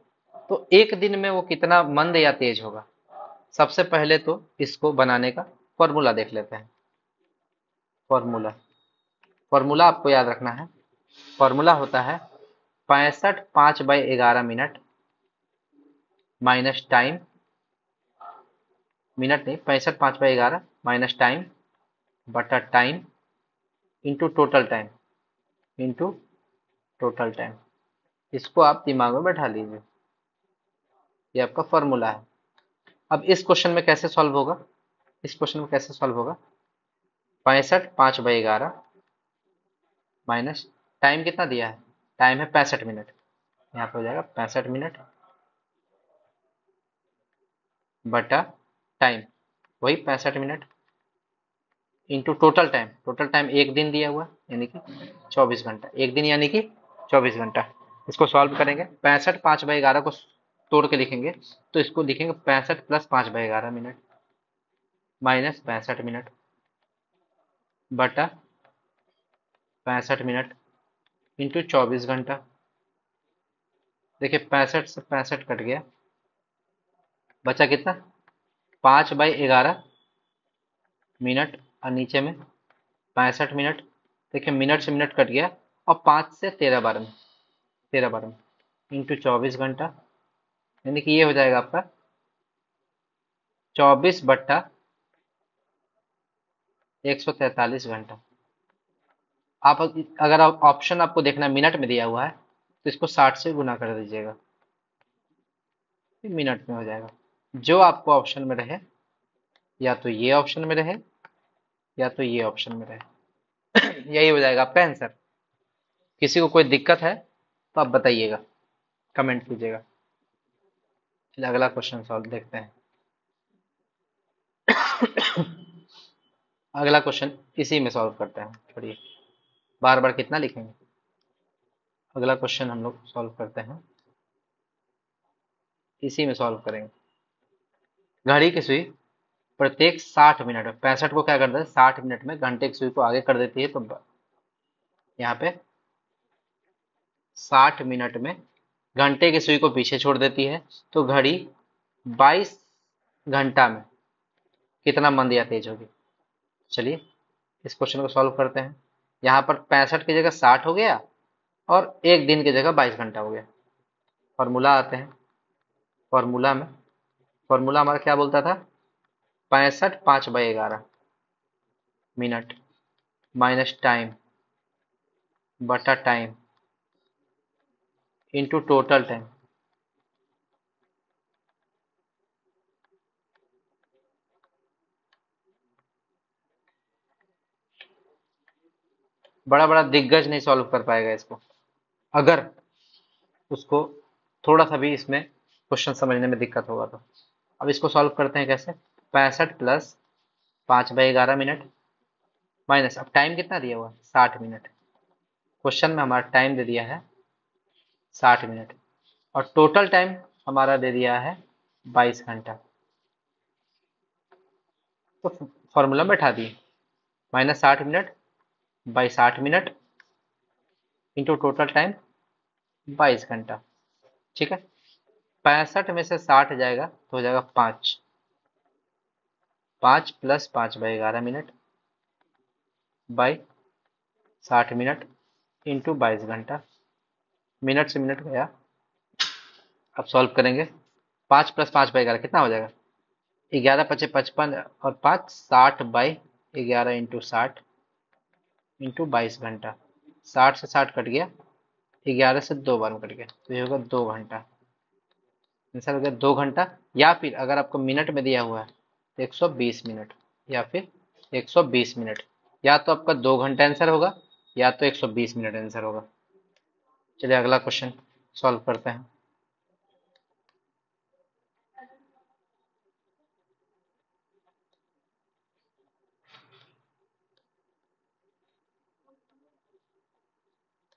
तो एक दिन में वो कितना मंद या तेज होगा। सबसे पहले तो इसको बनाने का फॉर्मूला देख लेते हैं। फॉर्मूला फॉर्मूला आपको याद रखना है। फॉर्मूला होता है 65 5/11 मिनट माइनस टाइम, मिनट नहीं, 65 5/11 माइनस टाइम बटा time into total time, into total time. इसको आप दिमाग में बैठा लीजिए, ये आपका फॉर्मूला है। अब इस क्वेश्चन में कैसे सॉल्व होगा, इस क्वेश्चन में कैसे सॉल्व होगा। 65 5/11 माइनस टाइम कितना दिया है, टाइम है 65 मिनट, यहाँ पे हो जाएगा 65 मिनट बटा टाइम वही 65 minute into total time. Total time एक दिन दिया हुआ यानी कि 24 घंटा, एक दिन यानी कि 24 घंटा। इसको सॉल्व करेंगे, 65 5/11 को तोड़ के लिखेंगे तो इसको लिखेंगे 65 प्लस 5/11 मिनट माइनस 65 मिनट बटा 65 मिनट इंटू 24 घंटा। देखिए 65 से 65 कट गया, बचा कितना 5/11 मिनट, और नीचे में 65 मिनट। देखिए मिनट से मिनट कट गया, और 5 से 13 12 इंटू 24 घंटा, यानी कि ये हो जाएगा आपका 24/143 घंटा। आप अगर ऑप्शन आपको देखना मिनट में दिया हुआ है तो इसको 60 से गुना कर दीजिएगा, मिनट में हो जाएगा। जो आपको ऑप्शन में रहे, या तो ये ऑप्शन में रहे या तो ये ऑप्शन में रहे, यही हो जाएगा आपका आंसर। किसी को कोई दिक्कत है तो आप बताइएगा, कमेंट कीजिएगा। चलिए अगला क्वेश्चन सॉल्व देखते हैं। अगला क्वेश्चन इसी में सॉल्व करते हैं, छोड़िए बार बार कितना लिखेंगे। अगला क्वेश्चन हम लोग सॉल्व करते हैं, इसी में सॉल्व करेंगे। घड़ी की सुई प्रत्येक 60 मिनट में, 65 को क्या करता है 60 मिनट में घंटे की सुई को आगे कर देती है, तो यहाँ पे 60 मिनट में घंटे की सुई को पीछे छोड़ देती है, तो घड़ी 22 घंटा में कितना मंद या तेज होगी। चलिए इस क्वेश्चन को सॉल्व करते हैं। यहाँ पर 65 की जगह 60 हो गया, और एक दिन की जगह 22 घंटा हो गया। फॉर्मूला आते हैं, फॉर्मूला में, फॉर्मूला हमारा क्या बोलता था, 65 5/11 मिनट माइनस टाइम बटा टाइम इंटू टोटल टाइम। बड़ा बड़ा दिग्गज नहीं सॉल्व कर पाएगा इसको, अगर उसको थोड़ा सा भी इसमें क्वेश्चन समझने में दिक्कत होगा तो। अब इसको सॉल्व करते हैं कैसे, 65 प्लस 5/11 मिनट माइनस, अब टाइम कितना दिया हुआ 60 मिनट, क्वेश्चन में हमारा टाइम दे दिया है 60 मिनट, और टोटल टाइम हमारा दे दिया है 22 घंटा। तो फॉर्मूला में बैठा दिए, -60 minute by 60 minute into total time 22 घंटा। ठीक है, 65 में से 60 जाएगा तो हो जाएगा 5, 5 plus 5/11 minute by 60 minute into 22 घंटा। मिनट से मिनट गया, अब सॉल्व करेंगे। 5 प्लस 5/11 कितना हो जाएगा, 11 × 5 = 55, और 5 60/11 इंटू 60 इंटू 22 घंटा। 60 से 60 कट गया, 11 से 2 बार में कट गया, तो ये होगा 2 घंटा। आंसर हो गया 2 घंटा। या फिर अगर आपको मिनट में दिया हुआ है तो 120 मिनट, या फिर 120 मिनट। या तो आपका 2 घंटा आंसर होगा, या तो 120 मिनट आंसर होगा। चलिए अगला क्वेश्चन सॉल्व करते हैं।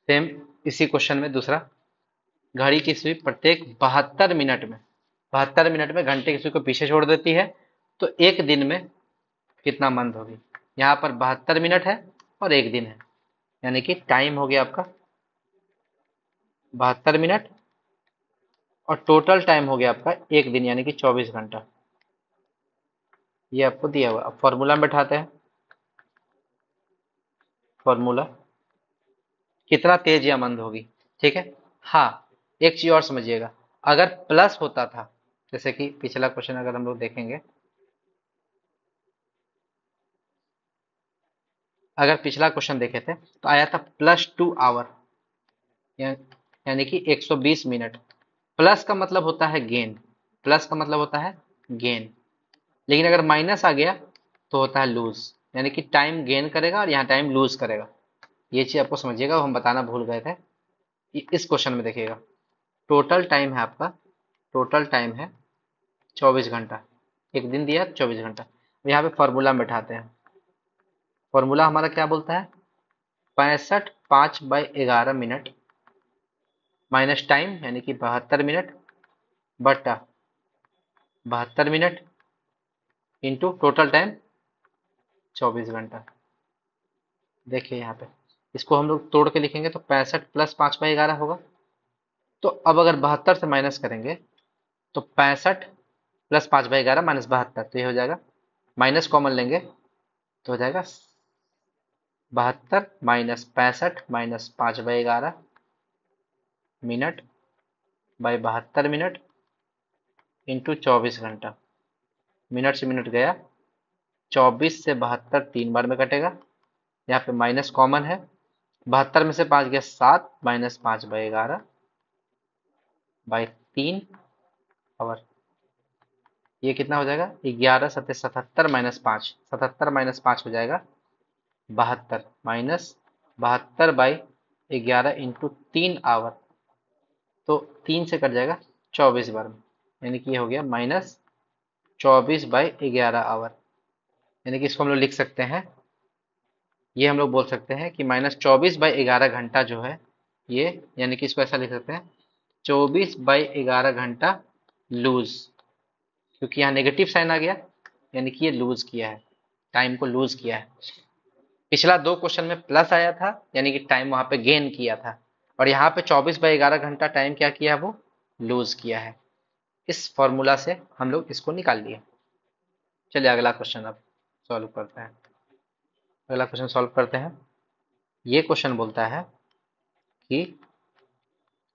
सेम इसी क्वेश्चन में दूसरा, घड़ी की सुई प्रत्येक 72 मिनट में, 72 मिनट में घंटे की सुई को पीछे छोड़ देती है, तो एक दिन में कितना मंद होगी। यहाँ पर 72 मिनट है और एक दिन है, यानी कि टाइम हो गया आपका 72 मिनट, और टोटल टाइम हो गया आपका एक दिन, यानी कि 24 घंटा। ये आपको दिया हुआ, अब फॉर्मूला में बैठाते हैं। फॉर्मूला, कितना तेज या मंद होगी, ठीक है। हाँ, एक चीज और समझिएगा, अगर प्लस होता था, जैसे कि पिछला क्वेश्चन अगर हम लोग देखेंगे, अगर पिछला क्वेश्चन देखे थे तो आया था +2 आवर, यानी कि 120 मिनट। प्लस का मतलब होता है गेन, प्लस का मतलब होता है गेन, लेकिन अगर माइनस आ गया तो होता है लूज, यानी कि टाइम गेन करेगा और यहाँ टाइम लूज करेगा। ये चीज आपको समझिएगा, वो हम बताना भूल गए थे। इस क्वेश्चन में देखिएगा, टोटल टाइम है आपका, टोटल टाइम है 24 घंटा, एक दिन दिया 24 घंटा। यहाँ पे फॉर्मूला में बैठाते हैं। फॉर्मूला हमारा क्या बोलता है, 65 5/11 मिनट माइनस टाइम, यानी कि 72 मिनट, बटा 72 मिनट इंटू टोटल टाइम 24 घंटा। देखिए यहाँ पे, इसको हम लोग तोड़ के लिखेंगे तो 65 + 5/11 होगा। तो अब अगर 72 से माइनस करेंगे तो 65 + 5/11 -72, तो ये हो जाएगा, माइनस कॉमन लेंगे तो हो जाएगा 72 minus 65 - 5/11 minute by 72 minute into 24 घंटा। मिनट से मिनट गया, 24 से 72 3 बार में कटेगा, यहाँ पे माइनस कॉमन है, 72 में से 5 गया 7 माइनस 5/11/3 आवर। ये कितना हो जाएगा, 11 सत्ते 77 माइनस 5, 77 माइनस 5 हो जाएगा 72, माइनस 72/11 इंटू 3 आवर, तो 3 से कट जाएगा 24 बार में, यानी कि ये हो गया -24/11 आवर। यानी कि इसको हम लोग लिख सकते हैं, ये हम लोग बोल सकते हैं कि -24/11 घंटा जो है ये, यानी कि इसको ऐसा लिख सकते हैं, 24/11 घंटा लूज, क्योंकि यहाँ नेगेटिव साइन आ गया, यानी कि ये लूज किया है, टाइम को लूज किया है। पिछला 2 क्वेश्चन में प्लस आया था, यानी कि टाइम वहां पे गेन किया था, और यहाँ पे 24/11 घंटा टाइम क्या किया, वो लूज किया है। इस फॉर्मूला से हम लोग इसको निकाल लिए। चलिए अगला क्वेश्चन अब सॉल्व करते हैं। अगला क्वेश्चन सॉल्व करते हैं। ये क्वेश्चन बोलता है कि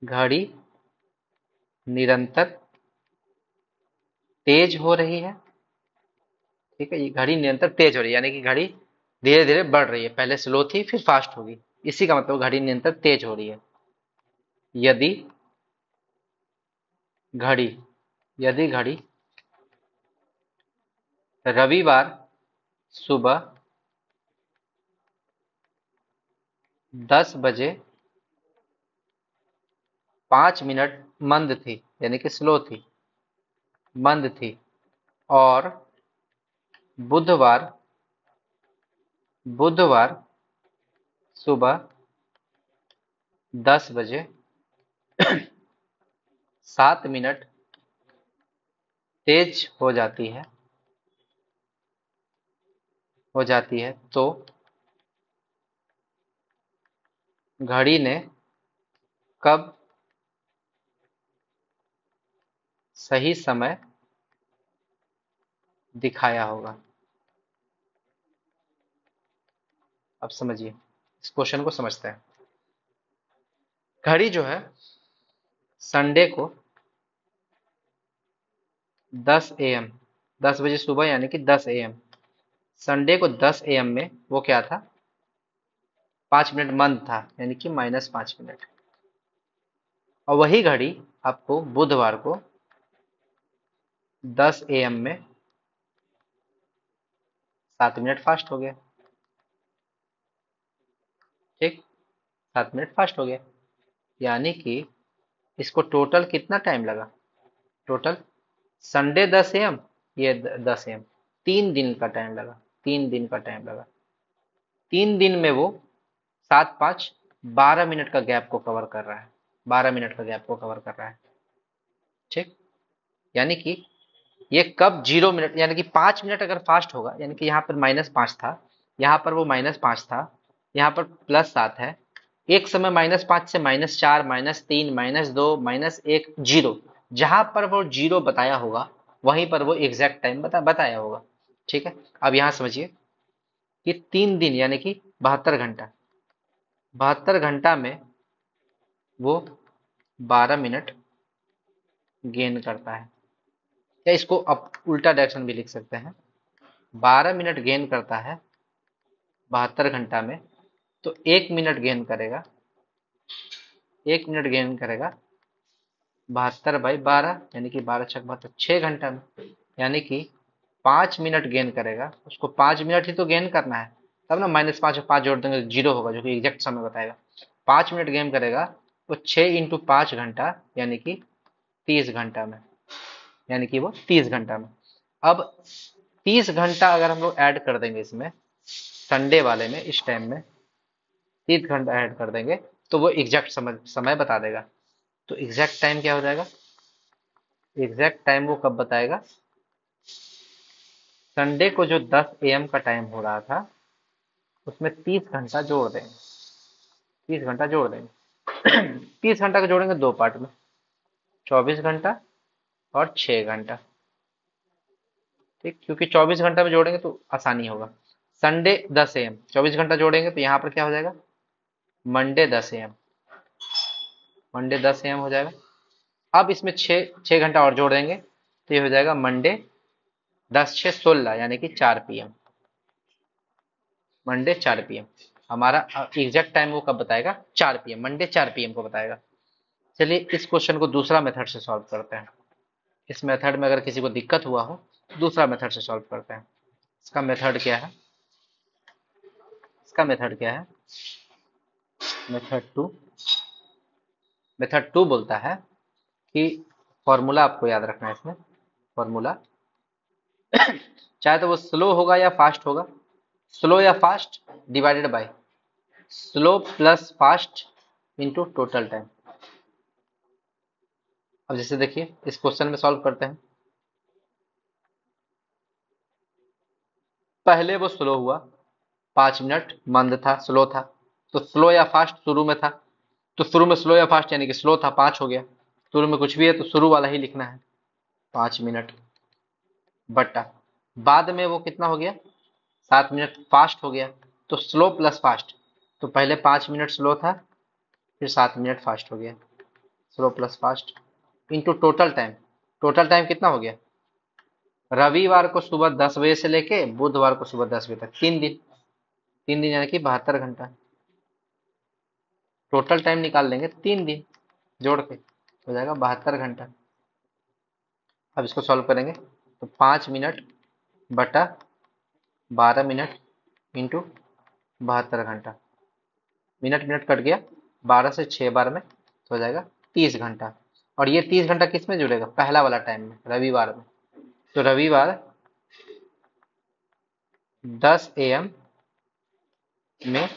घड़ी निरंतर तेज हो रही है, ठीक है, ये घड़ी निरंतर तेज हो रही है, यानी कि घड़ी धीरे धीरे बढ़ रही है, पहले स्लो थी फिर फास्ट होगी, इसी का मतलब घड़ी निरंतर तेज हो रही है। यदि घड़ी, यदि घड़ी रविवार सुबह 10 बजे 5 मिनट मंद थी, यानी कि स्लो थी, मंद थी, और बुधवार बुधवार सुबह 10 बजे 7 मिनट तेज हो जाती है, तो घड़ी ने कब सही समय दिखाया होगा। अब समझिए, इस क्वेश्चन को समझते हैं। घड़ी जो है संडे को 10 AM, 10 बजे सुबह, यानी कि 10 AM, संडे को 10 AM में वो क्या था, 5 मिनट मंद था, यानी कि -5 मिनट। और वही घड़ी आपको बुधवार को 10 AM में 7 मिनट फास्ट हो गया। ठीक, 7 मिनट फास्ट हो गया, यानी कि इसको टोटल कितना टाइम लगा? टोटल संडे 10 AM, ये 10 AM, 3 दिन का टाइम लगा। 3 दिन का टाइम लगा। 3 दिन में वो 7 5 12 मिनट का गैप को कवर कर रहा है। 12 मिनट का गैप को कवर कर रहा है। ठीक, यानी कि ये कब 0 मिनट, यानी कि 5 मिनट अगर फास्ट होगा, यानी कि यहाँ पर -5 था, यहाँ पर वो -5 था, यहाँ पर +7 है। एक समय -5 से -4, -3, -2, -1, 0, जहां पर वो 0 बताया होगा वहीं पर वो एग्जैक्ट टाइम बताया होगा। ठीक है, अब यहाँ समझिए कि 3 दिन यानी कि 72 घंटा, 72 घंटा में वो 12 मिनट गेन करता है। या इसको आप उल्टा डायरेक्शन भी लिख सकते हैं, 12 मिनट गेन करता है 72 घंटा में, तो 1 मिनट गेन करेगा, 1 मिनट गेन करेगा 72/12, यानी कि 12×6 = 6 घंटा में। यानी कि 5 मिनट गेन करेगा, उसको 5 मिनट ही तो गेन करना है, तब ना -5 और 5 जोड़ देंगे तो 0 होगा, जो कि एग्जैक्ट समय बताएगा। 5 मिनट गेन करेगा, वो 6 × 5 घंटा, यानी कि 30 घंटा में, यानी कि वो 30 घंटा में। अब 30 घंटा अगर हम लोग ऐड कर देंगे इसमें, संडे वाले में, इस टाइम में 30 घंटा ऐड कर देंगे, तो वो एग्जैक्ट समय बता देगा। तो एग्जैक्ट टाइम क्या हो जाएगा? एग्जैक्ट टाइम वो कब बताएगा? संडे को जो 10 AM का टाइम हो रहा था, उसमें 30 घंटा जोड़ देंगे। 30 घंटा जोड़ देंगे। 30 घंटा को जोड़ेंगे दो पार्ट में, 24 घंटा और 6 घंटा। ठीक, क्योंकि 24 घंटा में जोड़ेंगे तो आसानी होगा। संडे 10 AM, 24 घंटा जोड़ेंगे तो यहाँ पर क्या हो जाएगा? मंडे 10 AM, मंडे 10 AM हो जाएगा। अब इसमें 6 घंटा और जोड़ देंगे तो ये हो जाएगा मंडे 10×6 = 16, यानी कि 4 PM, मंडे 4 PM। हमारा एग्जैक्ट टाइम वो कब बताएगा? 4 PM, मंडे 4 PM को बताएगा। चलिए इस क्वेश्चन को दूसरा मेथड से सॉल्व करते हैं। इस मेथड में अगर किसी को दिक्कत हुआ हो, दूसरा मेथड से सॉल्व करते हैं। इसका मेथड क्या है? इसका मेथड क्या है? मेथड 2, मेथड 2 बोलता है कि फॉर्मूला आपको याद रखना है इसमें। फॉर्मूला, चाहे तो वो स्लो होगा या फास्ट होगा, स्लो या fast divided by slow plus fast into total time. अब जैसे देखिए इस क्वेश्चन में सॉल्व करते हैं। पहले वो स्लो हुआ, 5 मिनट मंद था, स्लो था, तो स्लो या फास्ट शुरू में था, तो शुरू में स्लो या फास्ट यानी कि स्लो था, 5 हो गया। शुरू में कुछ भी है तो शुरू वाला ही लिखना है, 5 मिनट बटा, बाद में वो कितना हो गया? 7 मिनट फास्ट हो गया, तो स्लो प्लस फास्ट, तो पहले 5 मिनट स्लो था, फिर 7 मिनट फास्ट हो गया, slow plus fast into total time. Total time कितना हो गया? रविवार को सुबह 10 बजे से लेके बुधवार को सुबह 10 बजे तक, 3 दिन। 3 दिन यानी कि 72 घंटा। टोटल टाइम निकाल लेंगे 3 दिन जोड़ के, हो जाएगा 72 घंटा। अब इसको सॉल्व करेंगे तो 5 मिनट बटा 12 मिनट इंटू 72 घंटा, मिनट मिनट कट गया, 12 से 6 बार में तो हो जाएगा 30 घंटा। और ये 30 घंटा किस में जुड़ेगा? पहला वाला टाइम में, रविवार में। तो रविवार 10 AM में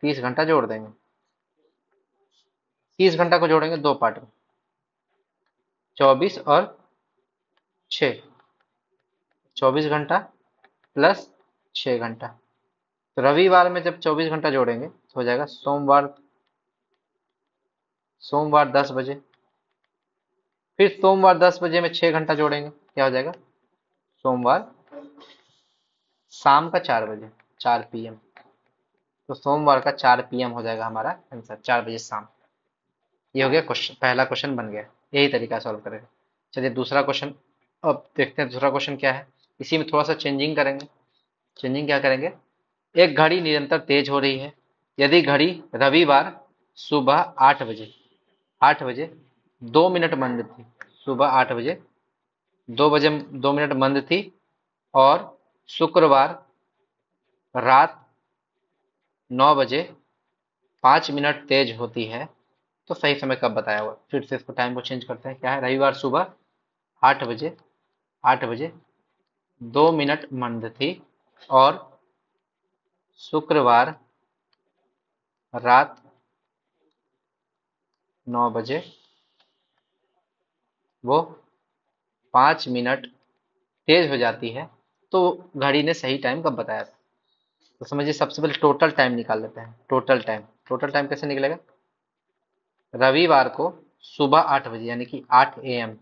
30 घंटा जोड़ देंगे। 30 घंटा को जोड़ेंगे दो पार्ट में, 24 और 6, 24 घंटा प्लस 6 घंटा। तो रविवार में जब 24 घंटा जोड़ेंगे तो हो जाएगा सोमवार, सोमवार 10 बजे। फिर सोमवार 10 बजे में 6 घंटा जोड़ेंगे, क्या हो जाएगा? सोमवार शाम का 4 बजे, 4 PM। तो सोमवार का 4 PM हो जाएगा हमारा आंसर, 4 बजे शाम। ये हो गया क्वेश्चन, पहला क्वेश्चन बन गया। यही तरीका सॉल्व करेगा। चलिए दूसरा क्वेश्चन अब देखते हैं। दूसरा क्वेश्चन क्या है? इसी में थोड़ा सा चेंजिंग करेंगे। चेंजिंग क्या करेंगे? एक घड़ी निरंतर तेज हो रही है, यदि घड़ी रविवार सुबह 8 बजे 2 मिनट मंद थी, सुबह 8 बजे 2 मिनट मंद थी, और शुक्रवार रात 9 बजे 5 मिनट तेज होती है, तो सही समय कब बताया हुआ? फिर से इसको टाइम को चेंज करते हैं। क्या है? रविवार सुबह 8 बजे 8 बजे 2 मिनट मंद थी, और शुक्रवार रात 9 बजे वो 5 मिनट तेज हो जाती है। तो घड़ी ने सही टाइम कब बताया था? तो समझिए, सबसे पहले टोटल टाइम निकाल लेते हैं। टोटल टाइम कैसे निकलेगा? रविवार को सुबह 8 बजे यानी कि 8 AM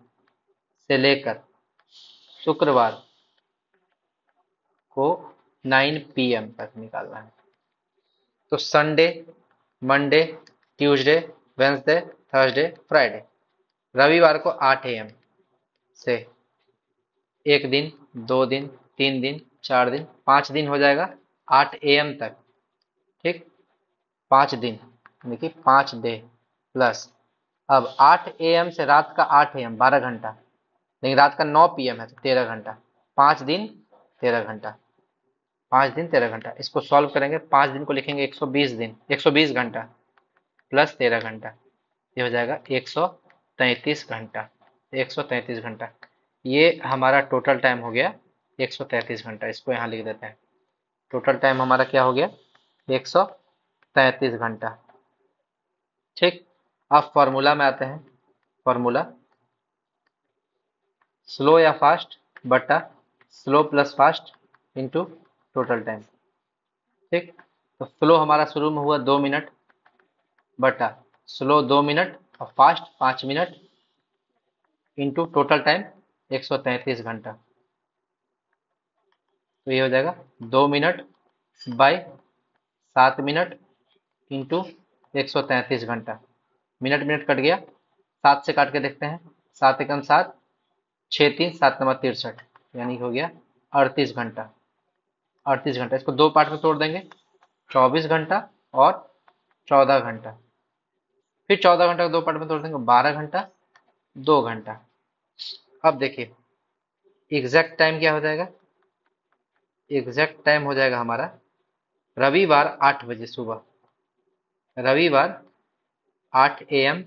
से लेकर शुक्रवार को 9 PM तक निकालना है। तो Sunday, Monday, Tuesday, Wednesday, Thursday, Friday. रविवार को 8 AM से 1 दिन, 2 दिन, 3 दिन, 4 दिन, 5 दिन हो जाएगा 8 AM तक। ठीक, 5 दिन यानी कि 5 डे प्लस। अब 8 AM से रात का 8 AM 12 घंटा, लेकिन रात का 9 PM है तो 13 घंटा। 5 दिन 13 घंटा, 5 दिन 13 घंटा। इसको सॉल्व करेंगे, 5 दिन को लिखेंगे 120 दिन, 120 घंटा प्लस 13 घंटा, ये हो जाएगा 133 घंटा। 133 घंटा, ये हमारा टोटल टाइम हो गया 133 घंटा। इसको यहाँ लिख देते हैं। टोटल टाइम हमारा क्या हो गया? 133 घंटा। ठीक, अब फॉर्मूला में आते हैं। फॉर्मूला स्लो या फास्ट बटा slow plus fast into total time. ठीक, तो स्लो हमारा शुरू में हुआ 2 मिनट, बटा स्लो 2 मिनट और fast 5 minute, into total time 133 घंटा। तो ये हो जाएगा 2 मिनट बाई 7 मिनट इंटू 133 घंटा। मिनट मिनट कट गया, 7 से काट के देखते हैं। 7 एकम 7, 6 3 7 नंबर 63, यानी हो गया 38 घंटा। 38 घंटा, इसको दो पार्ट में तोड़ देंगे, 24 घंटा और 14 घंटा। फिर 14 घंटा को दो पार्ट में तोड़ देंगे, 12 घंटा 2 घंटा। अब देखिए एग्जैक्ट टाइम क्या हो जाएगा? एग्जैक्ट टाइम हो जाएगा हमारा रविवार 8 बजे सुबह, रविवार 8 AM।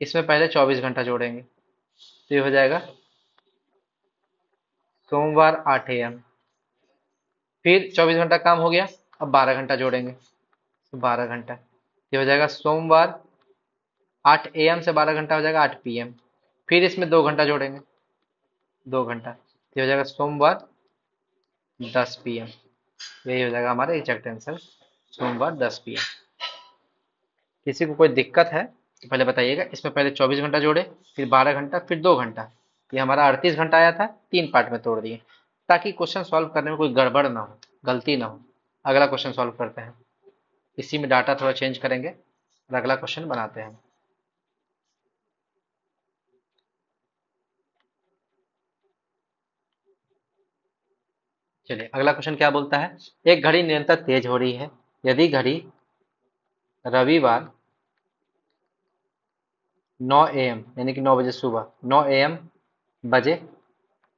इसमें पहले 24 घंटा जोड़ेंगे, तो ये हो जाएगा सोमवार 8 AM। फिर 24 घंटा काम हो गया, अब 12 घंटा जोड़ेंगे, तो 12 घंटा, ये हो जाएगा सोमवार 8 AM से 12 घंटा हो जाएगा 8 PM। फिर इसमें 2 घंटा जोड़ेंगे, 2 घंटा, ये हो जाएगा सोमवार 10 PM। यही हो जाएगा हमारा एग्जैक्ट आंसर, सोमवार 10 PM। किसी को कोई दिक्कत है तो पहले बताइएगा। इसमें पहले 24 घंटा जोड़े, फिर 12 घंटा, फिर 2 घंटा। ये हमारा 38 घंटा आया था, 3 पार्ट में तोड़ दिए, ताकि क्वेश्चन सॉल्व करने में कोई गड़बड़ ना हो, गलती ना हो। अगला क्वेश्चन सॉल्व करते हैं। इसी में डाटा थोड़ा चेंज करेंगे और अगला क्वेश्चन बनाते हैं। चलिए, अगला क्वेश्चन क्या बोलता है? एक घड़ी निरंतर तेज हो रही है। यदि घड़ी रविवार 9 AM यानी कि 9 बजे सुबह 9 AM बजे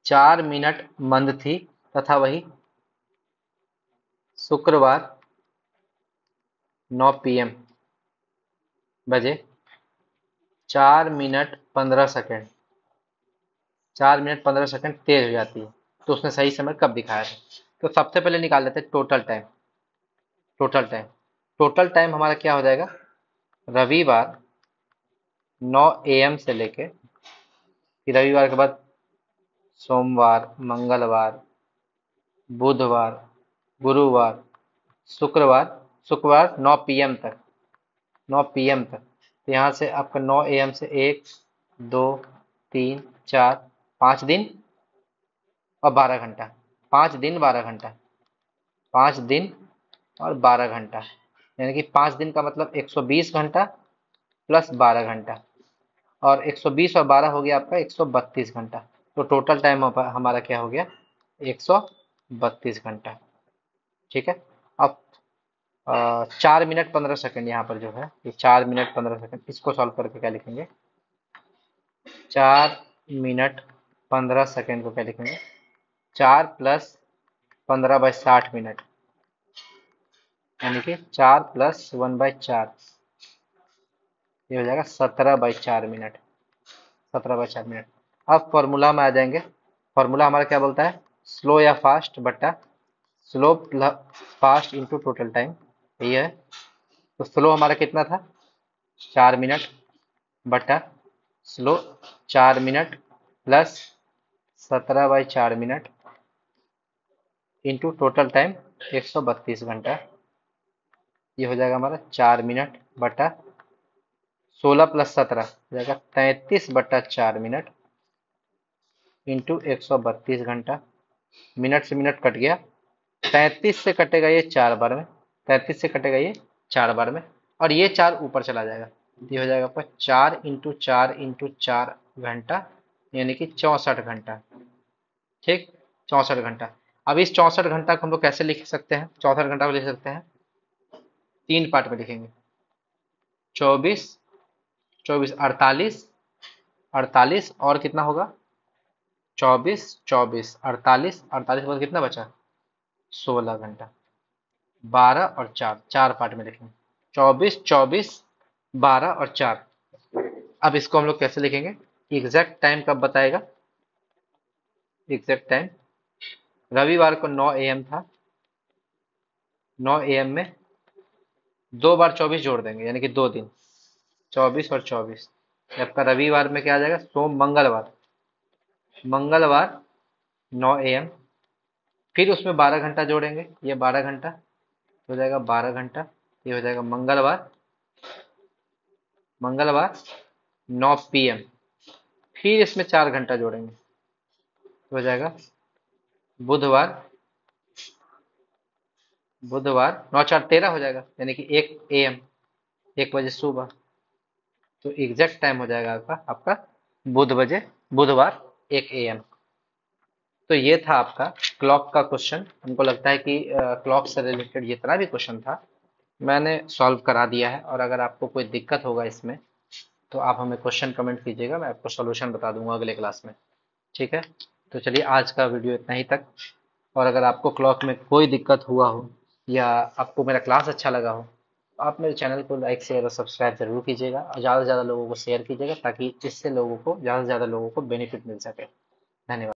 4 मिनट मंद थी, तथा वही शुक्रवार 9 PM बजे 4 मिनट 15 सेकेंड 4 मिनट 15 सेकेंड तेज हो जाती है, तो उसने सही समय कब दिखाया था? तो सबसे पहले निकाल लेते हैं total time. Total time total time हमारा क्या हो जाएगा? रविवार 9 AM से लेके, फिर रविवार के बाद सोमवार, मंगलवार, बुधवार, गुरुवार, शुक्रवार। शुक्रवार 9 PM तक, 9 PM तक। तो यहाँ से आपका 9 AM से 1 2 3 4 5 दिन और 12 घंटा। 5 दिन 12 घंटा, 5 दिन और 12 घंटा, यानी कि 5 दिन का मतलब 120 घंटा प्लस 12 घंटा, और 120 और 12 हो गया आपका 132 घंटा। तो टोटल टाइम हमारा क्या हो गया? 132 घंटा। ठीक है। अब 4 मिनट 15 सेकंड यहाँ पर जो है, ये 4 मिनट 15 सेकंड, इसको सॉल्व करके क्या लिखेंगे? 4 मिनट 15 सेकंड को क्या लिखेंगे? 4 + 15/60 मिनट, यानी कि 4 + 1/4, ये हो जाएगा 17/4 मिनट। 17/4 मिनट। अब फॉर्मूला में आ जाएंगे। फॉर्मूला हमारा क्या बोलता है? स्लो या फास्ट बटा slow plus fast into total time, ये है। तो स्लो हमारा कितना था? 4 मिनट बटा slow 4 minute plus 17/4 minute into total time 132 घंटा, ये हो जाएगा हमारा 4 मिनट बटा 16 + 17 हो जाएगा 33/4 मिनट इंटू 132 घंटा। मिनट से मिनट कट गया, 33 से कटेगा ये 4 बार में, 33 से कटेगा ये 4 बार में, और ये 4 ऊपर चला जाएगा। ये हो जाएगा आपका 4 × 4 × 4 घंटा, यानी कि 64 घंटा। ठीक, 64 घंटा। अब इस 64 घंटा को हम लोग कैसे लिख सकते हैं? 64 घंटा को लिख सकते हैं 3 पार्ट में लिखेंगे। 24, 24, 48, 48 और कितना होगा? 24, 24, 48, 48 के बाद कितना बचा? 16 घंटा। 12 और 4, 4 पार्ट में लिखेंगे। 24, 24, 12 और 4। अब इसको हम लोग कैसे लिखेंगे? एग्जैक्ट टाइम कब बताएगा? एग्जैक्ट टाइम रविवार को 9 AM था। 9 AM में 2 बार 24 जोड़ देंगे, यानी कि 2 दिन, 24 और 24। आपका रविवार में क्या आ जाएगा? सोम मंगलवार, मंगलवार 9 AM, फिर उसमें 12 घंटा जोड़ेंगे, ये 12 घंटा हो जाएगा 12 घंटा। ये हो जाएगा मंगलवार, मंगलवार 9 PM, फिर इसमें 4 घंटा जोड़ेंगे, तो हो जाएगा बुधवार, बुधवार 9 × 4 = 13 हो जाएगा, यानी कि 1 AM, 1 बजे सुबह। तो एग्जैक्ट टाइम हो जाएगा आपका बुधवार 1 AM। तो ये था आपका क्लॉक का क्वेश्चन। हमको लगता है कि क्लॉक से रिलेटेड जितना भी क्वेश्चन था मैंने सॉल्व करा दिया है, और अगर आपको कोई दिक्कत होगा इसमें तो आप हमें क्वेश्चन कमेंट कीजिएगा, मैं आपको सॉल्यूशन बता दूंगा अगले क्लास में। ठीक है, तो चलिए आज का वीडियो इतना ही तक। और अगर आपको क्लॉक में कोई दिक्कत हुआ हो या आपको मेरा क्लास अच्छा लगा हो, तो आप मेरे चैनल को लाइक शेयर और सब्सक्राइब जरूर कीजिएगा, और ज़्यादा से ज़्यादा लोगों को शेयर कीजिएगा, ताकि इससे लोगों को ज़्यादा से ज़्यादा लोगों को बेनिफिट मिल सके। धन्यवाद।